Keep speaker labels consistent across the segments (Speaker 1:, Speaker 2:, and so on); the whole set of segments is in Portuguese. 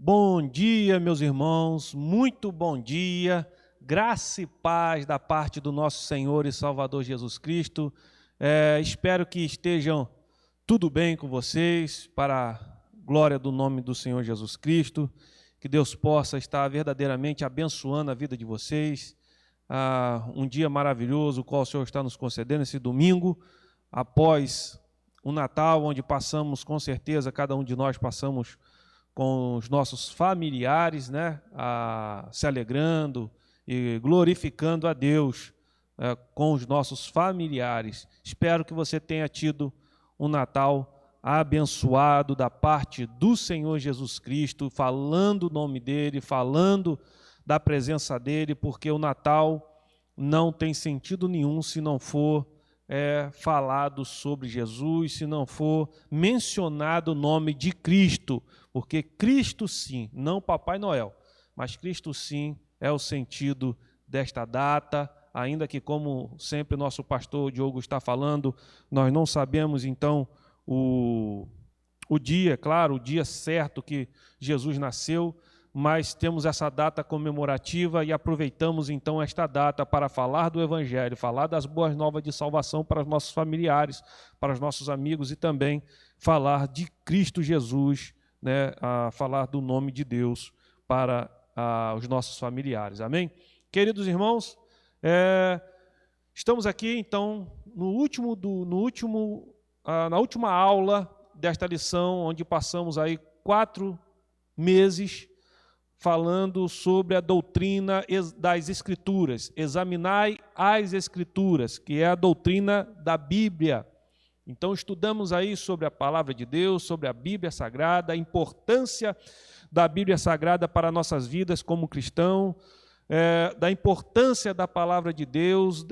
Speaker 1: Bom dia, meus irmãos, muito bom dia, graça e paz da parte do nosso Senhor e Salvador Jesus Cristo. Espero que estejam tudo bem com vocês, para a glória do nome do Senhor Jesus Cristo, que Deus possa estar verdadeiramente abençoando a vida de vocês. Um dia maravilhoso, o qual o Senhor está nos concedendo esse domingo, após o Natal, onde passamos, com certeza, cada um de nós passamos com os nossos familiares, né, se alegrando e glorificando a Deus com os nossos familiares. Espero que você tenha tido um Natal abençoado da parte do Senhor Jesus Cristo, falando o nome dEle, falando da presença dEle, porque o Natal não tem sentido nenhum se não for falado sobre Jesus, se não for mencionado o nome de Cristo, porque Cristo sim, não Papai Noel, mas Cristo sim é o sentido desta data, ainda que, como sempre nosso pastor Diogo está falando, nós não sabemos então o dia, claro, o dia certo que Jesus nasceu, mas temos essa data comemorativa e aproveitamos então esta data para falar do Evangelho, falar das boas novas de salvação para os nossos familiares, para os nossos amigos e também falar de Cristo Jesus, né, falar do nome de Deus para os nossos familiares. Amém? Queridos irmãos, estamos aqui então na última aula desta lição, onde passamos aí 4 meses falando sobre a doutrina das Escrituras. Examinai as Escrituras, que é a doutrina da Bíblia. Então estudamos aí sobre a palavra de Deus, sobre a Bíblia Sagrada, a importância da Bíblia Sagrada para nossas vidas como cristão, da importância da palavra de Deus,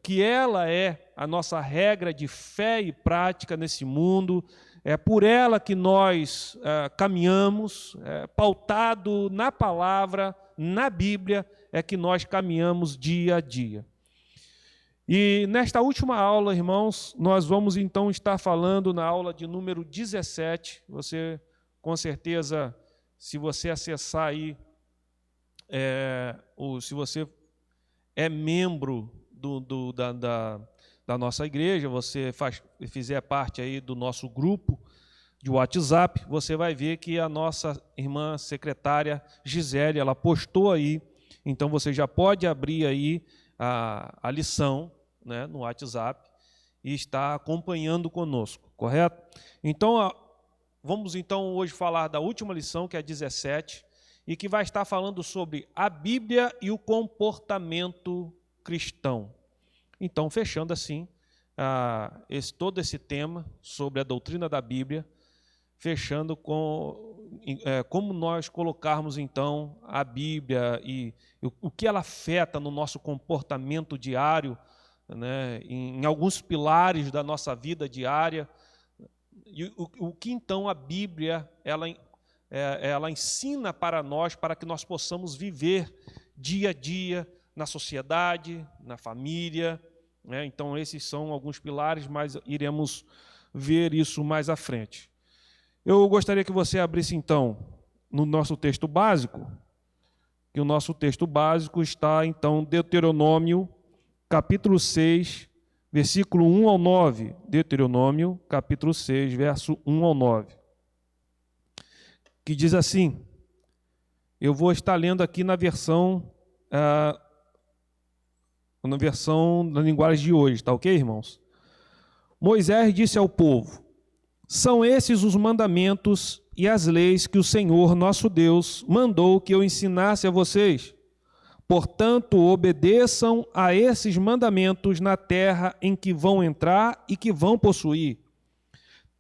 Speaker 1: que ela é a nossa regra de fé e prática nesse mundo. É por ela que nós caminhamos, pautado na palavra, na Bíblia, é que nós caminhamos dia a dia. E nesta última aula, irmãos, nós vamos então estar falando na aula de número 17. Você, com certeza, se você acessar aí, se você é membro da nossa igreja, você fizer parte aí do nosso grupo de WhatsApp, você vai ver que a nossa irmã secretária Gisele, ela postou aí, então você já pode abrir aí a lição, né, no WhatsApp e estar acompanhando conosco, correto? Então, vamos então hoje falar da última lição, que é a 17, e que vai estar falando sobre a Bíblia e o comportamento cristão. Então, fechando assim todo esse tema sobre a doutrina da Bíblia, fechando com como nós colocarmos então a Bíblia e o que ela afeta no nosso comportamento diário, né, em alguns pilares da nossa vida diária, e o que então a Bíblia ela ensina para nós, para que nós possamos viver dia a dia na sociedade, na família, né? Então esses são alguns pilares, mas iremos ver isso mais à frente. Eu gostaria que você abrisse então no nosso texto básico, que o nosso texto básico está então Deuteronômio, capítulo 6, versículo 1 ao 9. Deuteronômio, capítulo 6, verso 1 ao 9. Que diz assim, eu vou estar lendo aqui na versão da linguagem de hoje, tá ok, irmãos? Moisés disse ao povo, são esses os mandamentos e as leis que o Senhor, nosso Deus, mandou que eu ensinasse a vocês. Portanto, obedeçam a esses mandamentos na terra em que vão entrar e que vão possuir.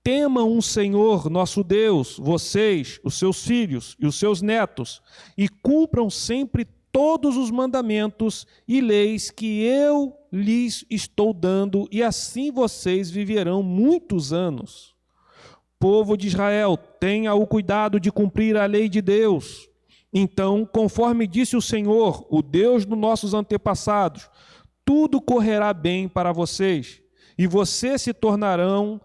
Speaker 1: Temam o Senhor, nosso Deus, vocês, os seus filhos e os seus netos, e cumpram sempre todos os mandamentos e leis que eu lhes estou dando, e assim vocês viverão muitos anos. Povo de Israel, tenha o cuidado de cumprir a lei de Deus. Então, conforme disse o Senhor, o Deus dos nossos antepassados, tudo correrá bem para vocês, e vocês se tornarão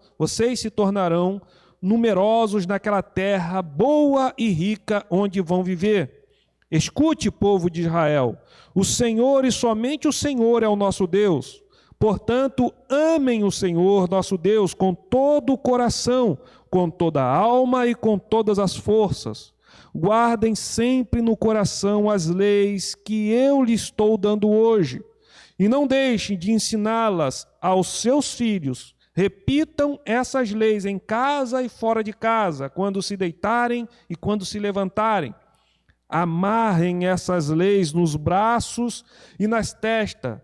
Speaker 1: numerosos naquela terra boa e rica onde vão viver. Escute, povo de Israel, o Senhor e somente o Senhor é o nosso Deus. Portanto, amem o Senhor nosso Deus com todo o coração, com toda a alma e com todas as forças. Guardem sempre no coração as leis que eu lhes estou dando hoje, e não deixem de ensiná-las aos seus filhos. Repitam essas leis em casa e fora de casa, quando se deitarem e quando se levantarem. Amarrem essas leis nos braços e nas testas,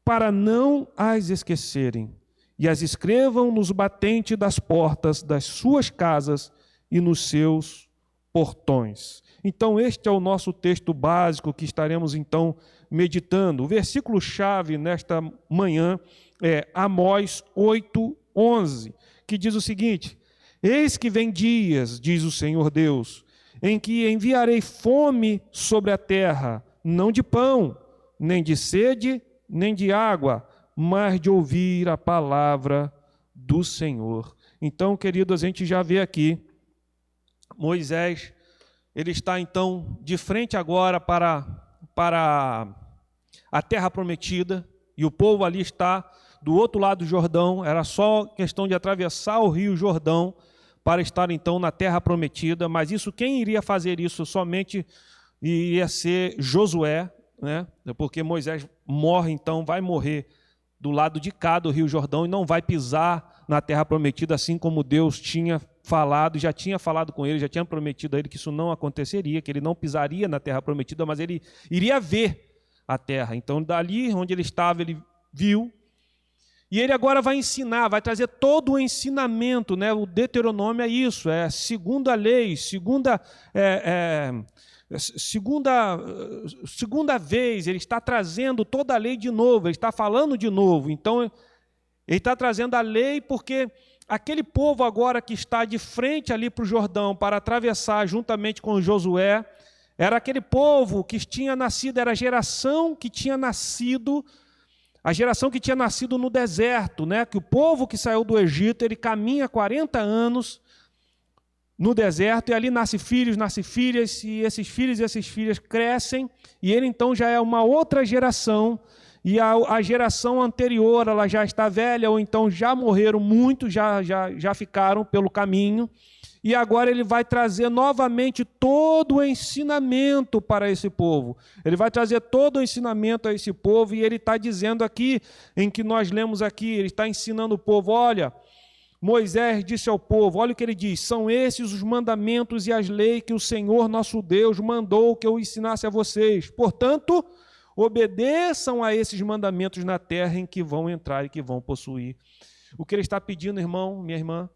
Speaker 1: para não as esquecerem, e as escrevam nos batentes das portas das suas casas e nos seus portões. Então, este é o nosso texto básico que estaremos, então, meditando. O versículo-chave nesta manhã é Amós 8:11, que diz o seguinte: Eis que vem dias, diz o Senhor Deus, em que enviarei fome sobre a terra, não de pão, nem de sede, nem de água, mas de ouvir a palavra do Senhor. Então, queridos, a gente já vê aqui, Moisés, ele está então de frente agora para a terra prometida, e o povo ali está do outro lado do Jordão. Era só questão de atravessar o rio Jordão para estar então na terra prometida, mas isso, quem iria fazer isso somente ia ser Josué, né? Porque Moisés morre, então vai morrer do lado de cá do rio Jordão e não vai pisar na terra prometida, assim como Deus tinha falado, já tinha falado com ele, já tinha prometido a ele que isso não aconteceria, que ele não pisaria na terra prometida, mas ele iria ver a terra. Então, dali onde ele estava, ele viu, e ele agora vai ensinar, vai trazer todo o ensinamento, né? O Deuteronômio é isso, é segunda lei, segunda vez, ele está trazendo toda a lei de novo, ele está falando de novo. Então, ele está trazendo a lei porque aquele povo agora que está de frente ali para o Jordão para atravessar juntamente com Josué, era aquele povo que tinha nascido, era a geração que tinha nascido no deserto, né? Que o povo que saiu do Egito, ele caminha 40 anos no deserto, e ali nasce filhos, nasce filhas, e esses filhos e essas filhas crescem, e ele então já é uma outra geração, e a geração anterior, ela já está velha, ou então já morreram muitos, já ficaram pelo caminho, e agora ele vai trazer novamente todo o ensinamento para esse povo. Ele vai trazer todo o ensinamento a esse povo, e ele está dizendo aqui, em que nós lemos aqui, ele está ensinando o povo, olha, Moisés disse ao povo, olha o que ele diz, são esses os mandamentos e as leis que o Senhor nosso Deus mandou que eu ensinasse a vocês. Portanto, obedeçam a esses mandamentos na terra em que vão entrar e que vão possuir. O que ele está pedindo, irmão, minha irmã,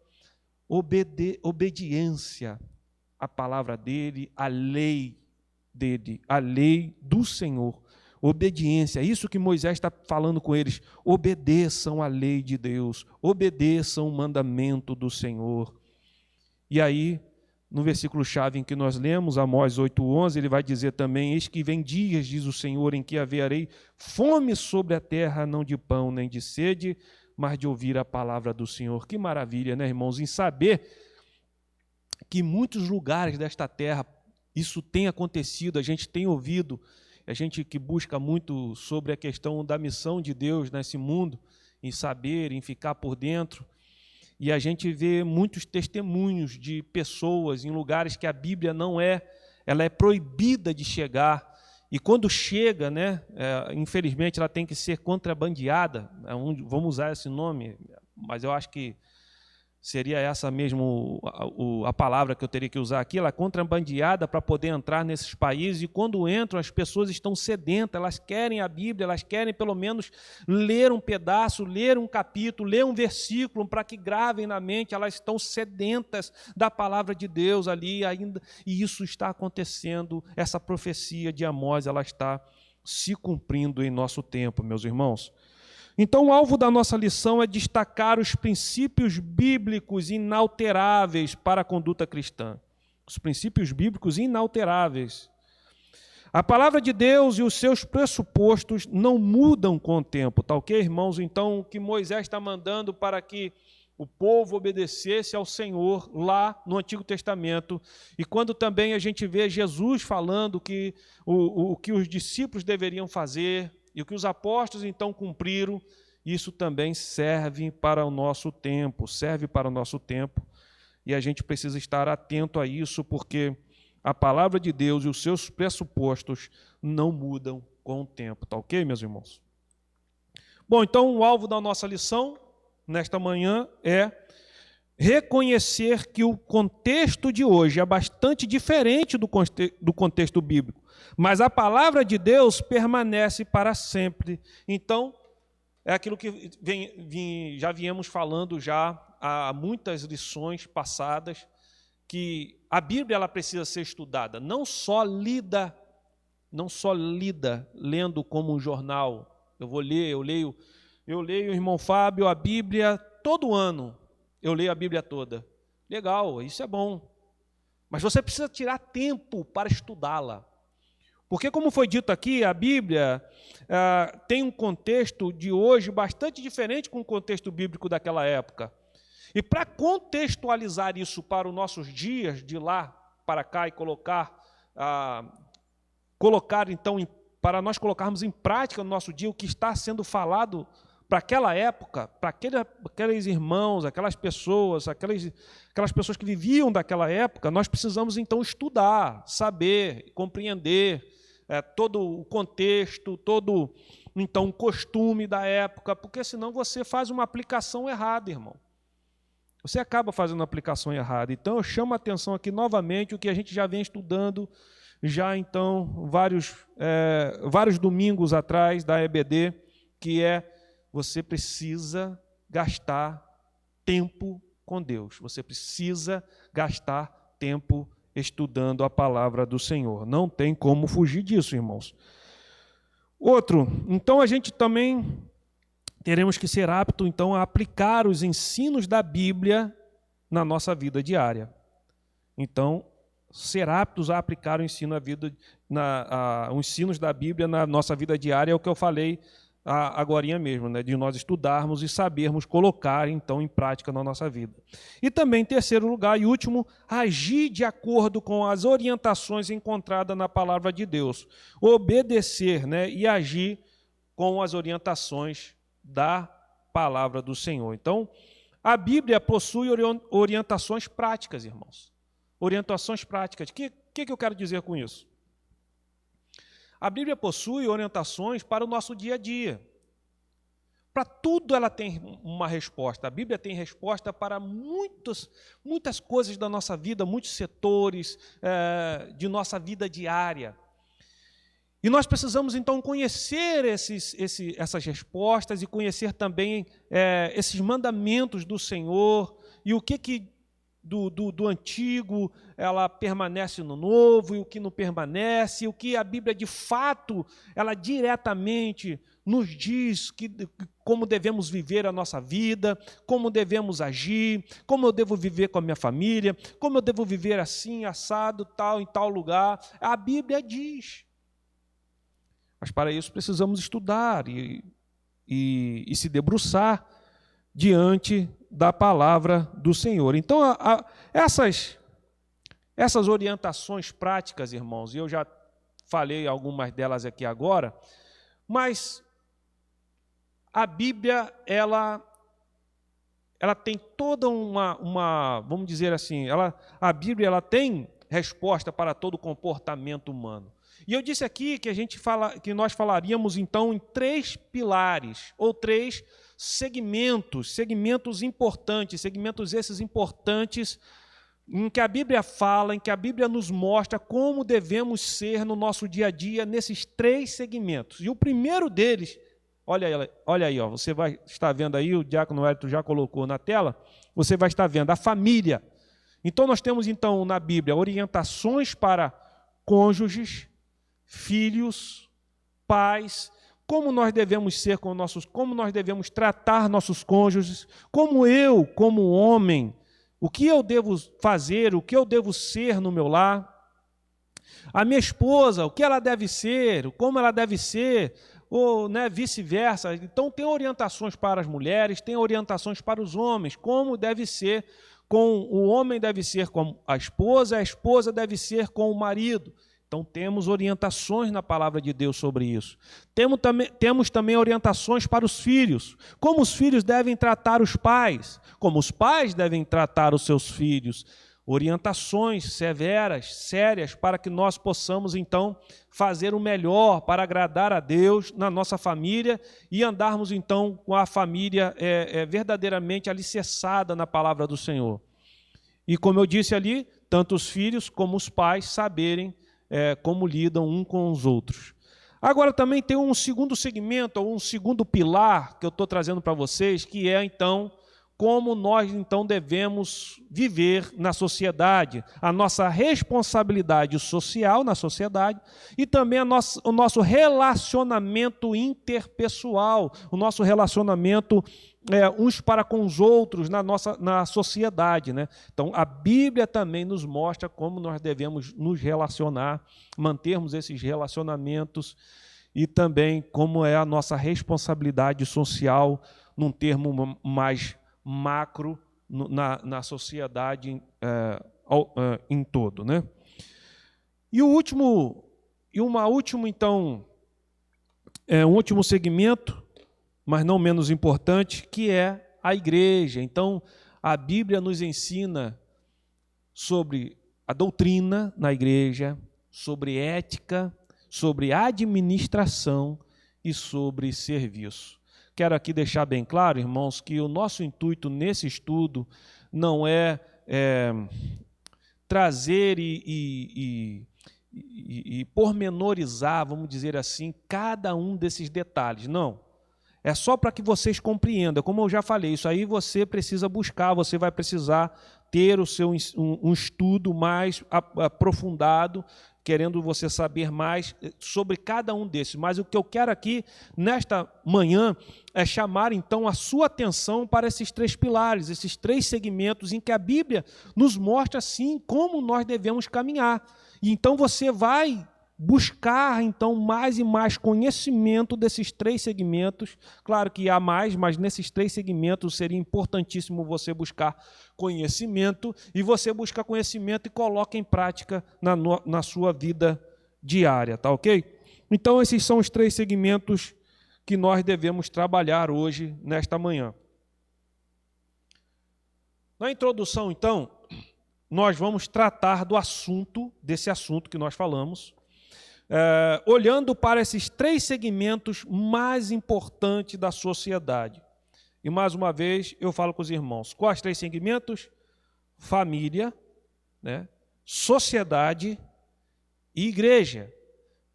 Speaker 1: obediência à palavra dele, à lei dele, à lei do Senhor. Obediência, isso que Moisés está falando com eles. Obedeçam a lei de Deus, obedeçam o mandamento do Senhor. E aí, no versículo-chave em que nós lemos, Amós 8:11, ele vai dizer também, eis que vem dias, diz o Senhor, em que haverei fome sobre a terra, não de pão nem de sede, mas de ouvir a palavra do Senhor. Que maravilha, né, irmãos, em saber que em muitos lugares desta terra isso tem acontecido, a gente tem ouvido, a gente que busca muito sobre a questão da missão de Deus nesse mundo, em saber, em ficar por dentro, e a gente vê muitos testemunhos de pessoas em lugares que a Bíblia não é, ela é proibida de chegar, e quando chega, né, infelizmente ela tem que ser contrabandeada, vamos usar esse nome, mas eu acho que seria essa mesmo a palavra que eu teria que usar aqui, ela é contrabandeada para poder entrar nesses países, e quando entram as pessoas estão sedentas, elas querem a Bíblia, elas querem pelo menos ler um pedaço, ler um capítulo, ler um versículo, para que gravem na mente, elas estão sedentas da palavra de Deus ali ainda, e isso está acontecendo, essa profecia de Amós, ela está se cumprindo em nosso tempo, meus irmãos. Então, o alvo da nossa lição é destacar os princípios bíblicos inalteráveis para a conduta cristã. Os princípios bíblicos inalteráveis. A palavra de Deus e os seus pressupostos não mudam com o tempo, tá ok, irmãos? Então, o que Moisés está mandando para que o povo obedecesse ao Senhor lá no Antigo Testamento. E quando também a gente vê Jesus falando que o que os discípulos deveriam fazer e o que os apóstolos então cumpriram, isso também serve para o nosso tempo, e a gente precisa estar atento a isso, porque a palavra de Deus e os seus pressupostos não mudam com o tempo, tá ok, meus irmãos? Bom, então o alvo da nossa lição nesta manhã é reconhecer que o contexto de hoje é bastante diferente do contexto bíblico, mas a palavra de Deus permanece para sempre. Então, é aquilo que já viemos falando já há muitas lições passadas, que a Bíblia ela precisa ser estudada, não só lida lendo como um jornal. Eu leio, irmão Fábio, a Bíblia todo ano. Eu leio a Bíblia toda. Legal, isso é bom. Mas você precisa tirar tempo para estudá-la. Porque, como foi dito aqui, a Bíblia tem um contexto de hoje bastante diferente com o contexto bíblico daquela época. E para contextualizar isso para os nossos dias, de lá para cá, e colocar então, para nós colocarmos em prática no nosso dia o que está sendo falado para aquela época, para aqueles irmãos, aquelas pessoas que viviam daquela época, nós precisamos então estudar, saber, compreender todo o contexto, todo então o costume da época, porque senão você faz uma aplicação errada, irmão. Você acaba fazendo uma aplicação errada. Então eu chamo a atenção aqui novamente o que a gente já vem estudando já então vários domingos atrás da EBD, que é: você precisa gastar tempo com Deus. Você precisa gastar tempo estudando a palavra do Senhor. Não tem como fugir disso, irmãos. Outro, então a gente também teremos que ser apto então a aplicar os ensinos da Bíblia na nossa vida diária. Então, ser aptos a aplicar os ensinos da Bíblia na nossa vida diária é o que eu falei agorinha mesmo, né, de nós estudarmos e sabermos colocar, então, em prática na nossa vida. E também, em terceiro lugar e último, agir de acordo com as orientações encontradas na palavra de Deus. Obedecer, né, e agir com as orientações da palavra do Senhor. Então, a Bíblia possui orientações práticas, irmãos. Orientações práticas. O que eu quero dizer com isso? A Bíblia possui orientações para o nosso dia a dia. Para tudo ela tem uma resposta. A Bíblia tem resposta para muitas coisas da nossa vida, muitos setores de nossa vida diária. E nós precisamos, então, conhecer essas respostas e conhecer também esses mandamentos do Senhor e o que do antigo ela permanece no novo e o que não permanece, o que a Bíblia de fato, ela diretamente nos diz como devemos viver a nossa vida, como devemos agir, como eu devo viver com a minha família, como eu devo viver assim, assado, tal, em tal lugar. A Bíblia diz. Mas para isso precisamos estudar e se debruçar diante da palavra do Senhor. Então, essas orientações práticas, irmãos, e eu já falei algumas delas aqui agora, mas a Bíblia, ela tem toda vamos dizer assim, a Bíblia ela tem resposta para todo o comportamento humano. E eu disse aqui que nós falaríamos então em 3 pilares, ou 3 segmentos importantes, segmentos esses importantes, em que a Bíblia fala, em que a Bíblia nos mostra como devemos ser no nosso dia a dia, nesses 3 segmentos. E o primeiro deles, olha aí, ó, você vai estar vendo aí, o diácono Hélito já colocou na tela, você vai estar vendo a família. Então nós temos então na Bíblia orientações para cônjuges, filhos, pais, como nós devemos ser como nós devemos tratar nossos cônjuges, como homem, o que eu devo fazer, o que eu devo ser no meu lar, a minha esposa, o que ela deve ser, como ela deve ser, ou né, vice-versa. Então tem orientações para as mulheres, tem orientações para os homens, como deve ser com o homem, deve ser com a esposa deve ser com o marido. Então temos orientações na palavra de Deus sobre isso. Temos também orientações para os filhos, como os filhos devem tratar os pais, como os pais devem tratar os seus filhos. Orientações severas, sérias, para que nós possamos, então, fazer o melhor para agradar a Deus na nossa família e andarmos, então, com a família verdadeiramente alicerçada na palavra do Senhor. E, como eu disse ali, tanto os filhos como os pais saberem como lidam um com os outros. Agora, também tem um segundo segmento, ou um segundo pilar que eu estou trazendo para vocês, que é, então, como nós, então, devemos viver na sociedade, a nossa responsabilidade social na sociedade e também o nosso relacionamento interpessoal, o nosso relacionamento uns para com os outros na sociedade, né? Então, a Bíblia também nos mostra como nós devemos nos relacionar, mantermos esses relacionamentos e também como é a nossa responsabilidade social, num termo mais macro na sociedade em todo, né? E um último segmento, mas não menos importante, que é a igreja. Então, a Bíblia nos ensina sobre a doutrina na igreja, sobre ética, sobre administração e sobre serviço. Quero aqui deixar bem claro, irmãos, que o nosso intuito nesse estudo não é trazer e pormenorizar, vamos dizer assim, cada um desses detalhes. Não. É só para que vocês compreendam. Como eu já falei, isso aí você precisa buscar, você vai precisar ter um estudo mais aprofundado, querendo você saber mais sobre cada um desses. Mas o que eu quero aqui, nesta manhã, é chamar, então, a sua atenção para esses três pilares, esses três segmentos em que a Bíblia nos mostra, sim, como nós devemos caminhar. E então você vai buscar, então, mais e mais conhecimento desses três segmentos. Claro que há mais, mas nesses três segmentos seria importantíssimo você buscar conhecimento, e você busca conhecimento e coloca em prática na sua vida diária, tá ok? Então, esses são os três segmentos que nós devemos trabalhar hoje, nesta manhã. Na introdução, então, nós vamos tratar desse assunto que nós falamos, olhando para esses três segmentos mais importantes da sociedade. E, mais uma vez, eu falo com os irmãos, quais três segmentos? Família, né? Sociedade e igreja.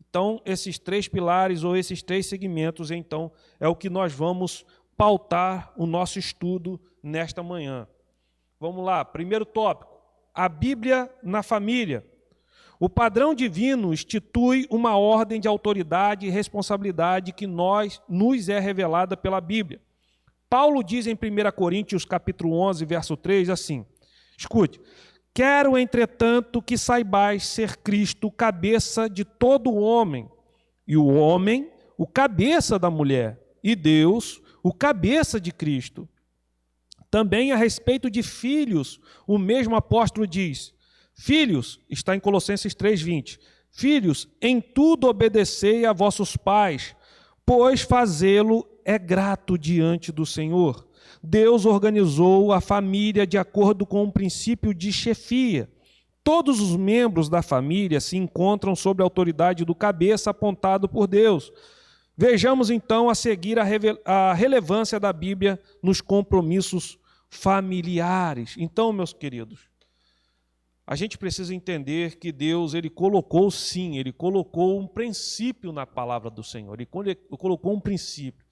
Speaker 1: Então, esses três pilares ou esses três segmentos, então, é o que nós vamos pautar o nosso estudo nesta manhã. Vamos lá, primeiro tópico, a Bíblia na família. O padrão divino institui uma ordem de autoridade e responsabilidade que nos é revelada pela Bíblia. Paulo diz em 1 Coríntios, capítulo 11, verso 3, assim, escute, quero, entretanto, que saibais ser Cristo o cabeça de todo homem, e o homem o cabeça da mulher, e Deus o cabeça de Cristo. Também a respeito de filhos, o mesmo apóstolo diz, filhos, está em Colossenses 3:20, filhos, em tudo obedecei a vossos pais, pois fazê-lo é grato diante do Senhor. Deus organizou a família de acordo com o princípio de chefia. Todos os membros da família se encontram sob a autoridade do cabeça apontado por Deus. Vejamos então a seguir a relevância da Bíblia nos compromissos familiares. Então, meus queridos, a gente precisa entender que Deus, Ele colocou um princípio na palavra do Senhor, Ele colocou um princípio.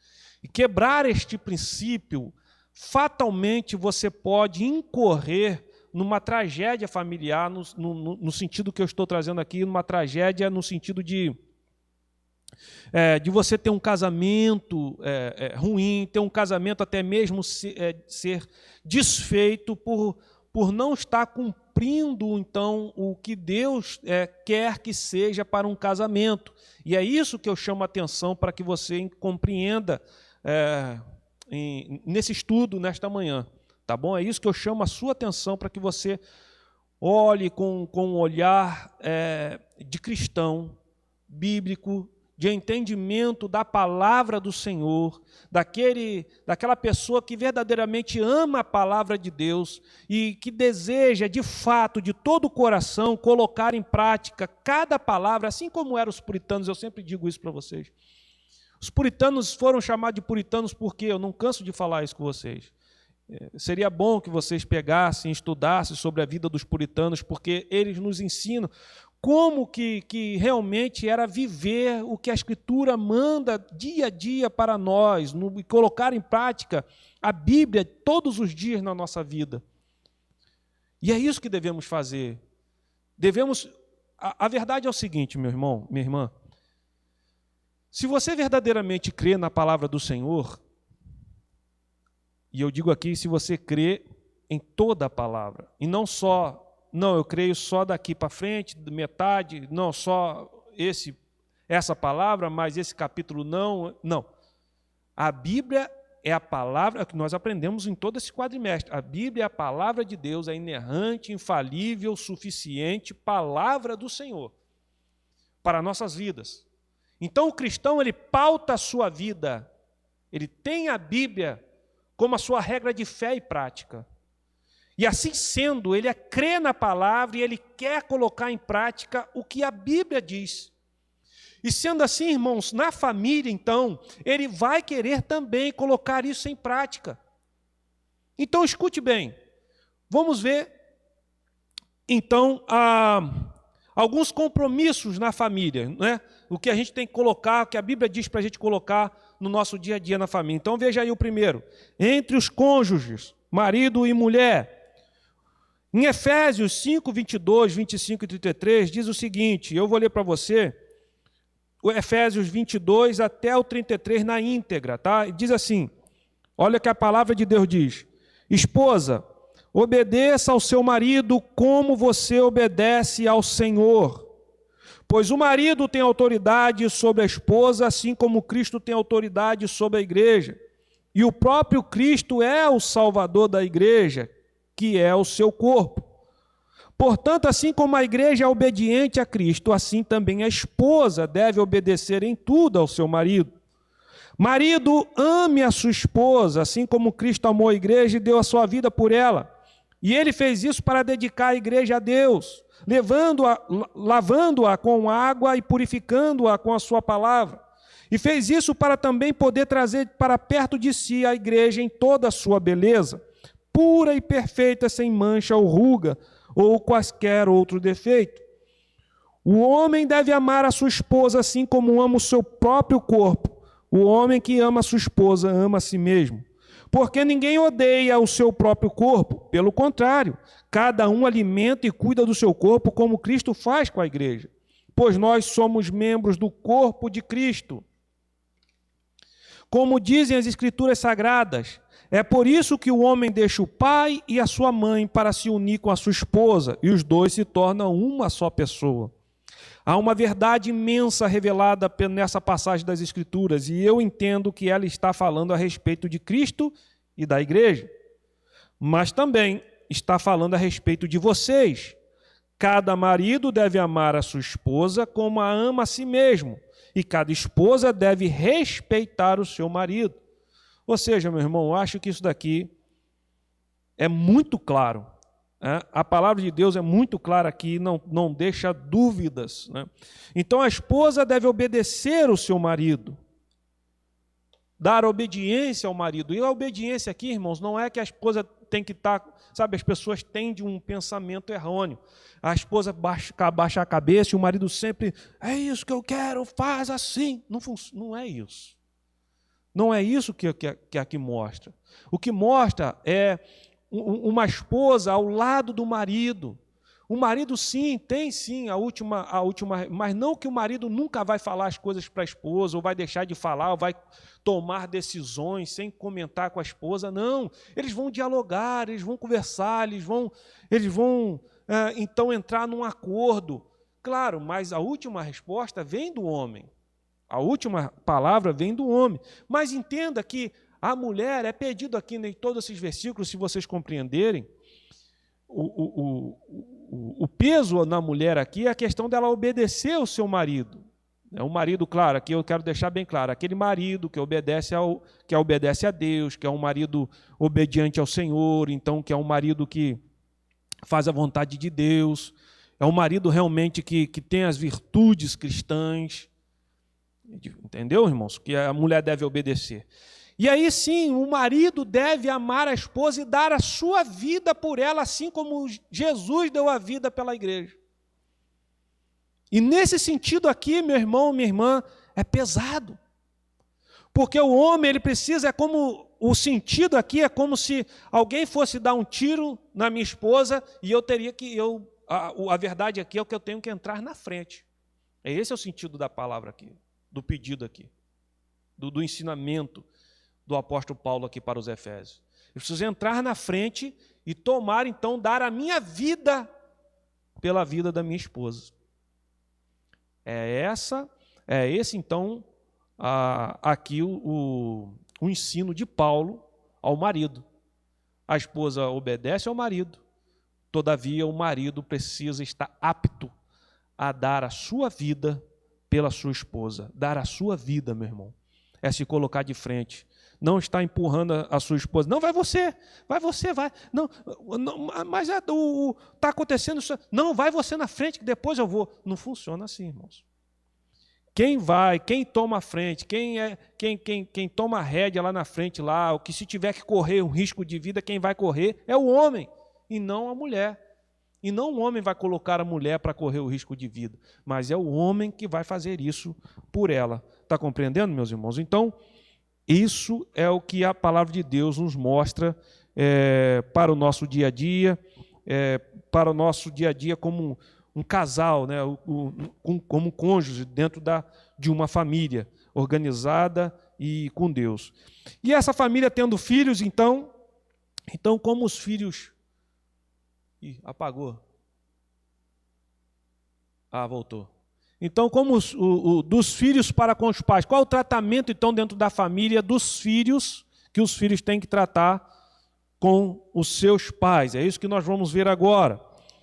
Speaker 1: E quebrar este princípio, fatalmente você pode incorrer numa tragédia familiar, no sentido que eu estou trazendo aqui, numa tragédia no sentido de você ter um casamento ruim, ter um casamento até mesmo ser desfeito por não estar cumprindo, então, o que Deus quer que seja para um casamento. E é isso que eu chamo a atenção para que você compreenda nesse estudo, nesta manhã. Tá bom? É isso que eu chamo a sua atenção para que você olhe com um olhar de cristão, bíblico, de entendimento da palavra do Senhor, daquela pessoa que verdadeiramente ama a palavra de Deus e que deseja, de fato, de todo o coração, colocar em prática cada palavra, assim como eram os puritanos. Eu sempre digo isso para vocês. Os puritanos foram chamados de puritanos porque eu não canso de falar isso com vocês. Seria bom que vocês pegassem, estudassem sobre a vida dos puritanos, porque eles nos ensinam como que realmente era viver o que a Escritura manda dia a dia para nós, e colocar em prática a Bíblia todos os dias na nossa vida. E é isso que devemos fazer. A verdade é o seguinte, meu irmão, minha irmã. Se você verdadeiramente crê na palavra do Senhor, e eu digo aqui, se você crê em toda a palavra, e não só, não, eu creio só daqui para frente, metade, não, só essa palavra, mas esse capítulo não. A Bíblia é a palavra que nós aprendemos em todo esse quadrimestre. A Bíblia é a palavra de Deus, a inerrante, infalível, suficiente palavra do Senhor para nossas vidas. Então o cristão, ele pauta a sua vida, ele tem a Bíblia como a sua regra de fé e prática. E assim sendo, ele crê na palavra e ele quer colocar em prática o que a Bíblia diz. E sendo assim, irmãos, na família, então, ele vai querer também colocar isso em prática. Então, escute bem. Vamos ver, então, alguns compromissos na família, né? O que a gente tem que colocar, o que a Bíblia diz para a gente colocar no nosso dia a dia na família. Então, veja aí o primeiro. Entre os cônjuges, marido e mulher. Em Efésios 5, 22, 25 e 33, diz o seguinte, eu vou ler para você, o Efésios 22 até o 33 na íntegra, tá? Diz assim, olha o que a palavra de Deus diz. Esposa, obedeça ao seu marido como você obedece ao Senhor. Pois o marido tem autoridade sobre a esposa, assim como Cristo tem autoridade sobre a igreja. E o próprio Cristo é o Salvador da igreja, que é o seu corpo. Portanto, assim como a igreja é obediente a Cristo, assim também a esposa deve obedecer em tudo ao seu marido. Marido, ame a sua esposa, assim como Cristo amou a igreja e deu a sua vida por ela. E ele fez isso para dedicar a igreja a Deus, lavando-a com água e purificando-a com a sua palavra. E fez isso para também poder trazer para perto de si a igreja em toda a sua beleza, pura e perfeita, sem mancha ou ruga, ou quaisquer outro defeito. O homem deve amar a sua esposa assim como ama o seu próprio corpo. O homem que ama a sua esposa ama a si mesmo. Porque ninguém odeia o seu próprio corpo. Pelo contrário, cada um alimenta e cuida do seu corpo como Cristo faz com a igreja. Pois nós somos membros do corpo de Cristo. Como dizem as Escrituras Sagradas, é por isso que o homem deixa o pai e a sua mãe para se unir com a sua esposa, e os dois se tornam uma só pessoa. Há uma verdade imensa revelada nessa passagem das Escrituras, e eu entendo que ela está falando a respeito de Cristo e da igreja, mas também está falando a respeito de vocês. Cada marido deve amar a sua esposa como a ama a si mesmo, e cada esposa deve respeitar o seu marido. Ou seja, meu irmão, eu acho que isso daqui é muito claro. A palavra de Deus é muito clara aqui, não deixa dúvidas. Né? Então a esposa deve obedecer o seu marido, dar obediência ao marido. E a obediência aqui, irmãos, não é que a esposa tem que estar... Sabe, as pessoas tendem um pensamento errôneo. A esposa baixa a cabeça e o marido sempre, é isso que eu quero, faz assim. Não é isso. Não é isso que aqui mostra. O que mostra é uma esposa ao lado do marido, O marido sim, tem sim a última, mas não que o marido nunca vai falar as coisas para a esposa, ou vai deixar de falar, ou vai tomar decisões sem comentar com a esposa, não. Eles vão dialogar, eles vão conversar, eles vão então entrar num acordo. Claro, mas a última resposta vem do homem. A última palavra vem do homem. Mas entenda que a mulher, é pedido aqui em todos esses versículos, se vocês compreenderem, o peso na mulher aqui é a questão dela obedecer ao seu marido. O marido, claro, aqui eu quero deixar bem claro, aquele marido que obedece a Deus, que é um marido obediente ao Senhor, então que é um marido que faz a vontade de Deus, é um marido realmente que tem as virtudes cristãs, entendeu, irmãos? Que a mulher deve obedecer. E aí sim, o marido deve amar a esposa e dar a sua vida por ela, assim como Jesus deu a vida pela igreja. E nesse sentido aqui, meu irmão, minha irmã, é pesado. Porque o homem, ele precisa, o sentido aqui é como se alguém fosse dar um tiro na minha esposa e a verdade aqui é que eu tenho que entrar na frente. Esse é o sentido da palavra aqui, do pedido aqui, do ensinamento do apóstolo Paulo aqui para os Efésios. Eu preciso entrar na frente e tomar, então, dar a minha vida pela vida da minha esposa. É esse, então, aqui o ensino de Paulo ao marido. A esposa obedece ao marido, todavia o marido precisa estar apto a dar a sua vida pela sua esposa. Dar a sua vida, meu irmão, é se colocar de frente. Não está empurrando a sua esposa. Não, vai você. Não, mas está acontecendo isso. Não, vai você na frente, que depois eu vou. Não funciona assim, irmãos. Quem toma a frente, quem toma a rédea lá na frente, lá, o que se tiver que correr um risco de vida, quem vai correr é o homem, e não a mulher. E não o homem vai colocar a mulher para correr o risco de vida, mas é o homem que vai fazer isso por ela. Está compreendendo, meus irmãos? Então, isso é o que a palavra de Deus nos mostra para o nosso dia a dia, como um casal, né, como cônjuge dentro de uma família organizada e com Deus. E essa família tendo filhos, então como os filhos... Ih, apagou. Voltou. Então, como dos filhos para com os pais, qual o tratamento, então, dentro da família dos filhos, que os filhos têm que tratar com os seus pais? É isso que nós vamos ver agora.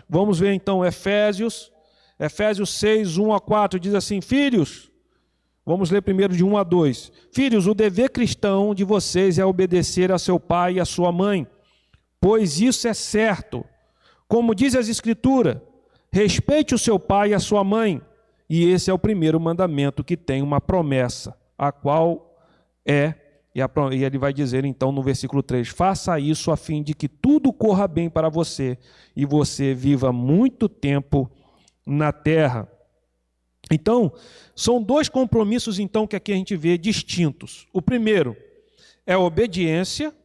Speaker 1: Vamos ver, então, Efésios 6, 1 a 4, diz assim: filhos, vamos ler primeiro de 1 a 2. Filhos, o dever cristão de vocês é obedecer a seu pai e a sua mãe, pois isso é certo. Como diz as Escrituras, respeite o seu pai e a sua mãe. E esse é o primeiro mandamento que tem uma promessa, a qual e ele vai dizer então no versículo 3, faça isso a fim de que tudo corra bem para você e você viva muito tempo na terra. Então, são dois compromissos então que aqui a gente vê distintos. O primeiro é obediência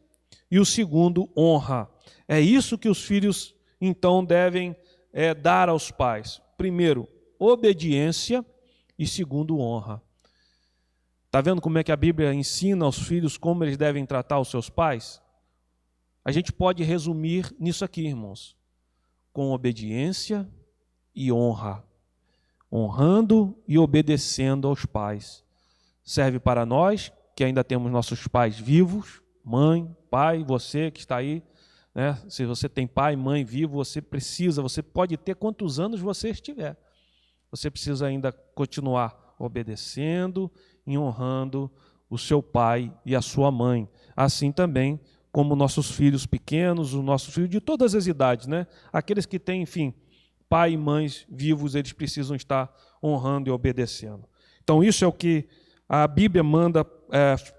Speaker 1: e o segundo, honra. É isso que os filhos então devem dar aos pais. Primeiro, obediência e segundo, honra. Está vendo como é que a Bíblia ensina aos filhos como eles devem tratar os seus pais? A gente pode resumir nisso aqui, irmãos, com obediência e honra. Honrando e obedecendo aos pais. Serve para nós, que ainda temos nossos pais vivos, mãe, pai, você que está aí, né? Se você tem pai, mãe vivo, você pode ter quantos anos você estiver. Você precisa ainda continuar obedecendo e honrando o seu pai e a sua mãe. Assim também como nossos filhos pequenos, os nossos filhos de todas as idades, né? Aqueles que têm, enfim, pai e mães vivos, eles precisam estar honrando e obedecendo. Então isso é o que a Bíblia manda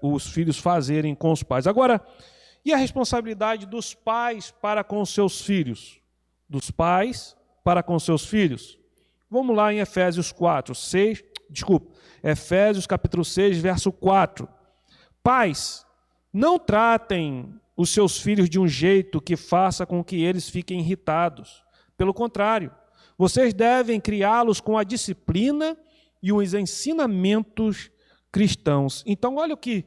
Speaker 1: os filhos fazerem com os pais. Agora, e a responsabilidade dos pais para com os seus filhos? Dos pais para com os seus filhos? Vamos lá em Efésios capítulo 6, verso 4. Pais, não tratem os seus filhos de um jeito que faça com que eles fiquem irritados. Pelo contrário, vocês devem criá-los com a disciplina e os ensinamentos cristãos. Então, olha o que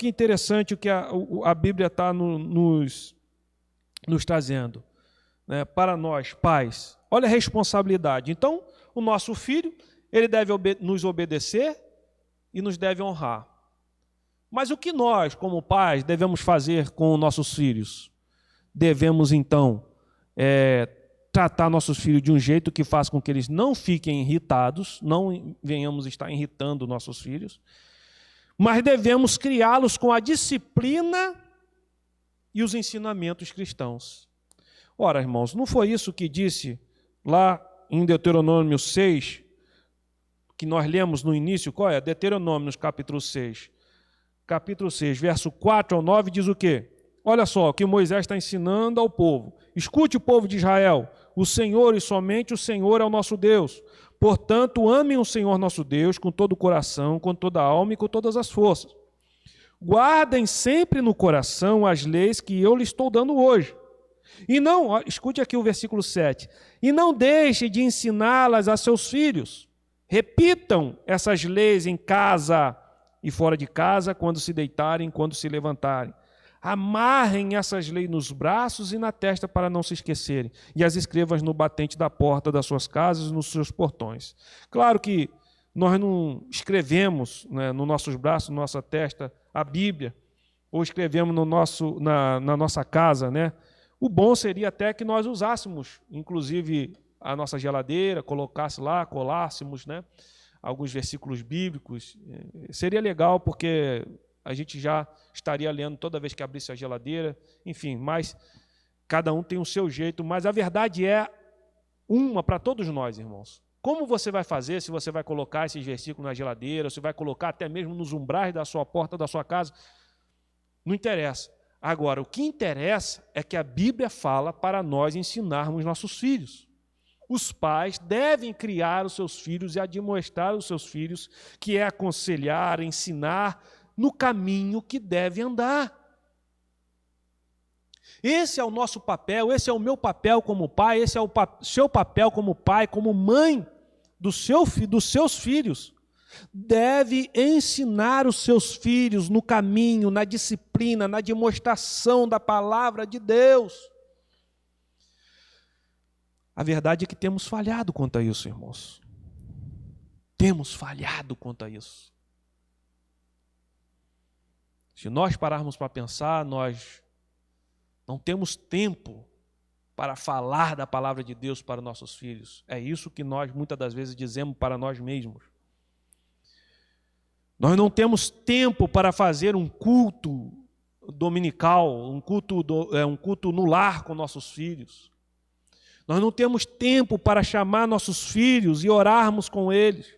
Speaker 1: interessante o que a Bíblia está nos trazendo, né, para nós, pais. Olha a responsabilidade. Então, o nosso filho, ele deve nos obedecer e nos deve honrar. Mas o que nós, como pais, devemos fazer com os nossos filhos? Devemos, então, tratar nossos filhos de um jeito que faça com que eles não fiquem irritados, não venhamos estar irritando nossos filhos, mas devemos criá-los com a disciplina e os ensinamentos cristãos. Ora, irmãos, não foi isso que disse lá em Deuteronômio 6, que nós lemos no início? Qual é? Deuteronômio, capítulo 6. Capítulo 6, verso 4 ao 9, diz o quê? Olha só o que Moisés está ensinando ao povo. Escute o povo de Israel, o Senhor e somente o Senhor é o nosso Deus. Portanto, amem o Senhor nosso Deus com todo o coração, com toda a alma e com todas as forças. Guardem sempre no coração as leis que eu lhes estou dando hoje. E não, escute aqui o versículo 7. E não deixe de ensiná-las a seus filhos. Repitam essas leis em casa e fora de casa, quando se deitarem, quando se levantarem. Amarrem essas leis nos braços e na testa para não se esquecerem, e as escrevam no batente da porta das suas casas e nos seus portões. Claro que nós não escrevemos, né, nos nossos braços, na nossa testa, a Bíblia, ou escrevemos na nossa casa, né? O bom seria até que nós usássemos, inclusive, a nossa geladeira, colocasse lá, colássemos, né, alguns versículos bíblicos. Seria legal, porque a gente já estaria lendo toda vez que abrisse a geladeira, enfim, mas cada um tem o seu jeito, mas a verdade é uma para todos nós, irmãos. Como você vai fazer, se você vai colocar esses versículos na geladeira, se vai colocar até mesmo nos umbrais da sua porta, da sua casa, não interessa. Agora, o que interessa é que a Bíblia fala para nós ensinarmos nossos filhos. Os pais devem criar os seus filhos e admoestar os seus filhos, que é aconselhar, ensinar, no caminho que deve andar. Esse é o nosso papel, esse é o meu papel como pai, esse é o seu papel como pai, como mãe dos seus filhos. Deve ensinar os seus filhos no caminho, na disciplina, na demonstração da palavra de Deus. A verdade é que temos falhado quanto a isso, irmãos. Temos falhado quanto a isso. Se nós pararmos para pensar, nós não temos tempo para falar da palavra de Deus para nossos filhos. É isso que nós muitas das vezes dizemos para nós mesmos. Nós não temos tempo para fazer um culto dominical, um culto no lar com nossos filhos. Nós não temos tempo para chamar nossos filhos e orarmos com eles.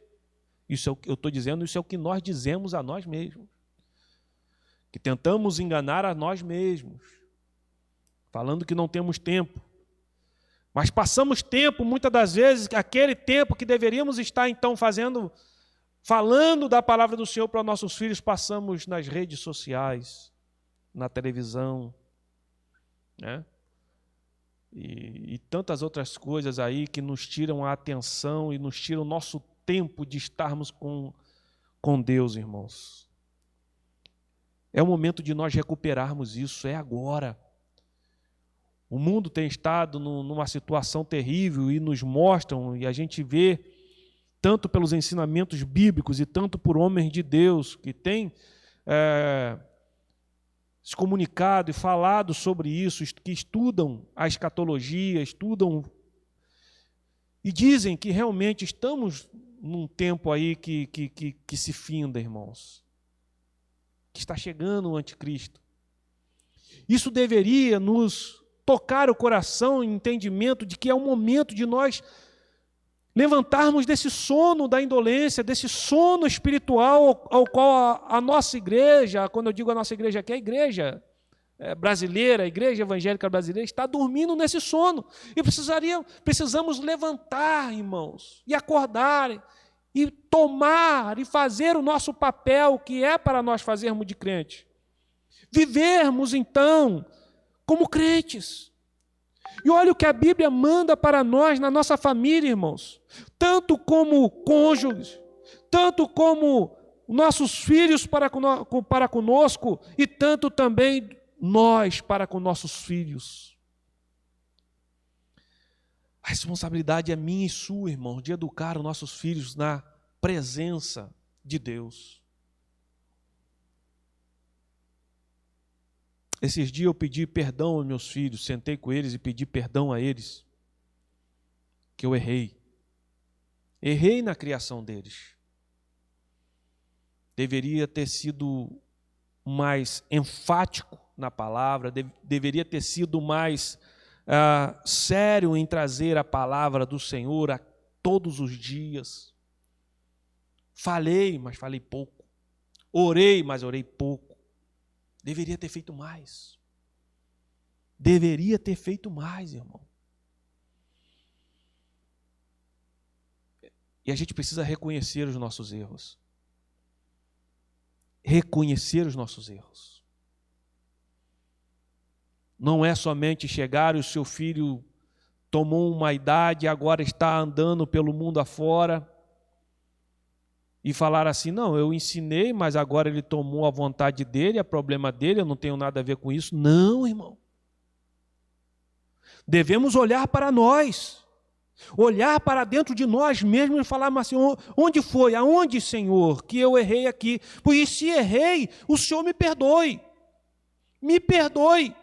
Speaker 1: Isso é o que eu estou dizendo, isso é o que nós dizemos a nós mesmos. Que tentamos enganar a nós mesmos, falando que não temos tempo. Mas passamos tempo, muitas das vezes, aquele tempo que deveríamos estar, então, falando da palavra do Senhor para nossos filhos, passamos nas redes sociais, na televisão, né? E tantas outras coisas aí que nos tiram a atenção e nos tiram o nosso tempo de estarmos com Deus, irmãos. É o momento de nós recuperarmos isso, é agora. O mundo tem estado numa situação terrível e nos mostram, e a gente vê, tanto pelos ensinamentos bíblicos e tanto por homens de Deus que têm se comunicado e falado sobre isso, que estudam a escatologia, estudam e dizem que realmente estamos num tempo aí que se finda, irmãos. Que está chegando o anticristo. Isso deveria nos tocar o coração em entendimento de que é o momento de nós levantarmos desse sono da indolência, desse sono espiritual ao qual a nossa igreja, quando eu digo a nossa igreja aqui, a igreja brasileira, a igreja evangélica brasileira, está dormindo nesse sono. E precisamos levantar, irmãos, e acordar, e tomar e fazer o nosso papel, que é para nós fazermos de crente. Vivermos, então, como crentes. E olha o que a Bíblia manda para nós, na nossa família, irmãos. Tanto como cônjuges, tanto como nossos filhos para conosco, e tanto também nós para com nossos filhos. A responsabilidade é minha e sua, irmão, de educar os nossos filhos na presença de Deus. Esses dias eu pedi perdão aos meus filhos, sentei com eles e pedi perdão a eles, que eu errei. Errei na criação deles. Deveria ter sido mais enfático na palavra, deveria ter sido mais sério em trazer a palavra do Senhor a todos os dias. Falei, mas falei pouco. Orei, mas orei pouco. Deveria ter feito mais. Deveria ter feito mais, irmão. E a gente precisa reconhecer os nossos erros. Reconhecer os nossos erros. Não é somente chegar e o seu filho tomou uma idade e agora está andando pelo mundo afora e falar assim, não, eu ensinei, mas agora ele tomou a vontade dele, é problema dele, eu não tenho nada a ver com isso. Não, irmão. Devemos olhar para nós, olhar para dentro de nós mesmos e falar assim, onde foi, aonde, Senhor, que eu errei aqui? Pois se errei, o Senhor me perdoe. Me perdoe.